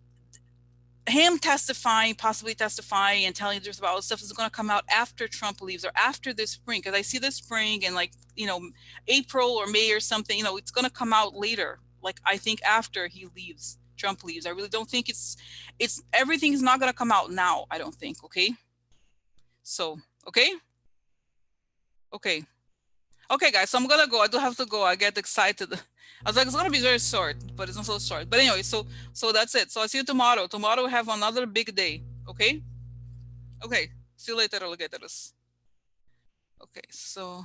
him possibly testifying and telling the truth about all this stuff is going to come out after Trump leaves or after this spring. Because I see this spring and like, April or May or something, it's going to come out later. Like, I think after Trump leaves. I really don't think everything's not going to come out now. I don't think. Okay. So, okay. Okay. Okay, guys. So I'm going to go. I do have to go. I get excited. I was like, it's going to be very short, but it's not so short. But anyway, so that's it. So I see you tomorrow. Tomorrow we have another big day. Okay. Okay. See you later, alligators. Okay. So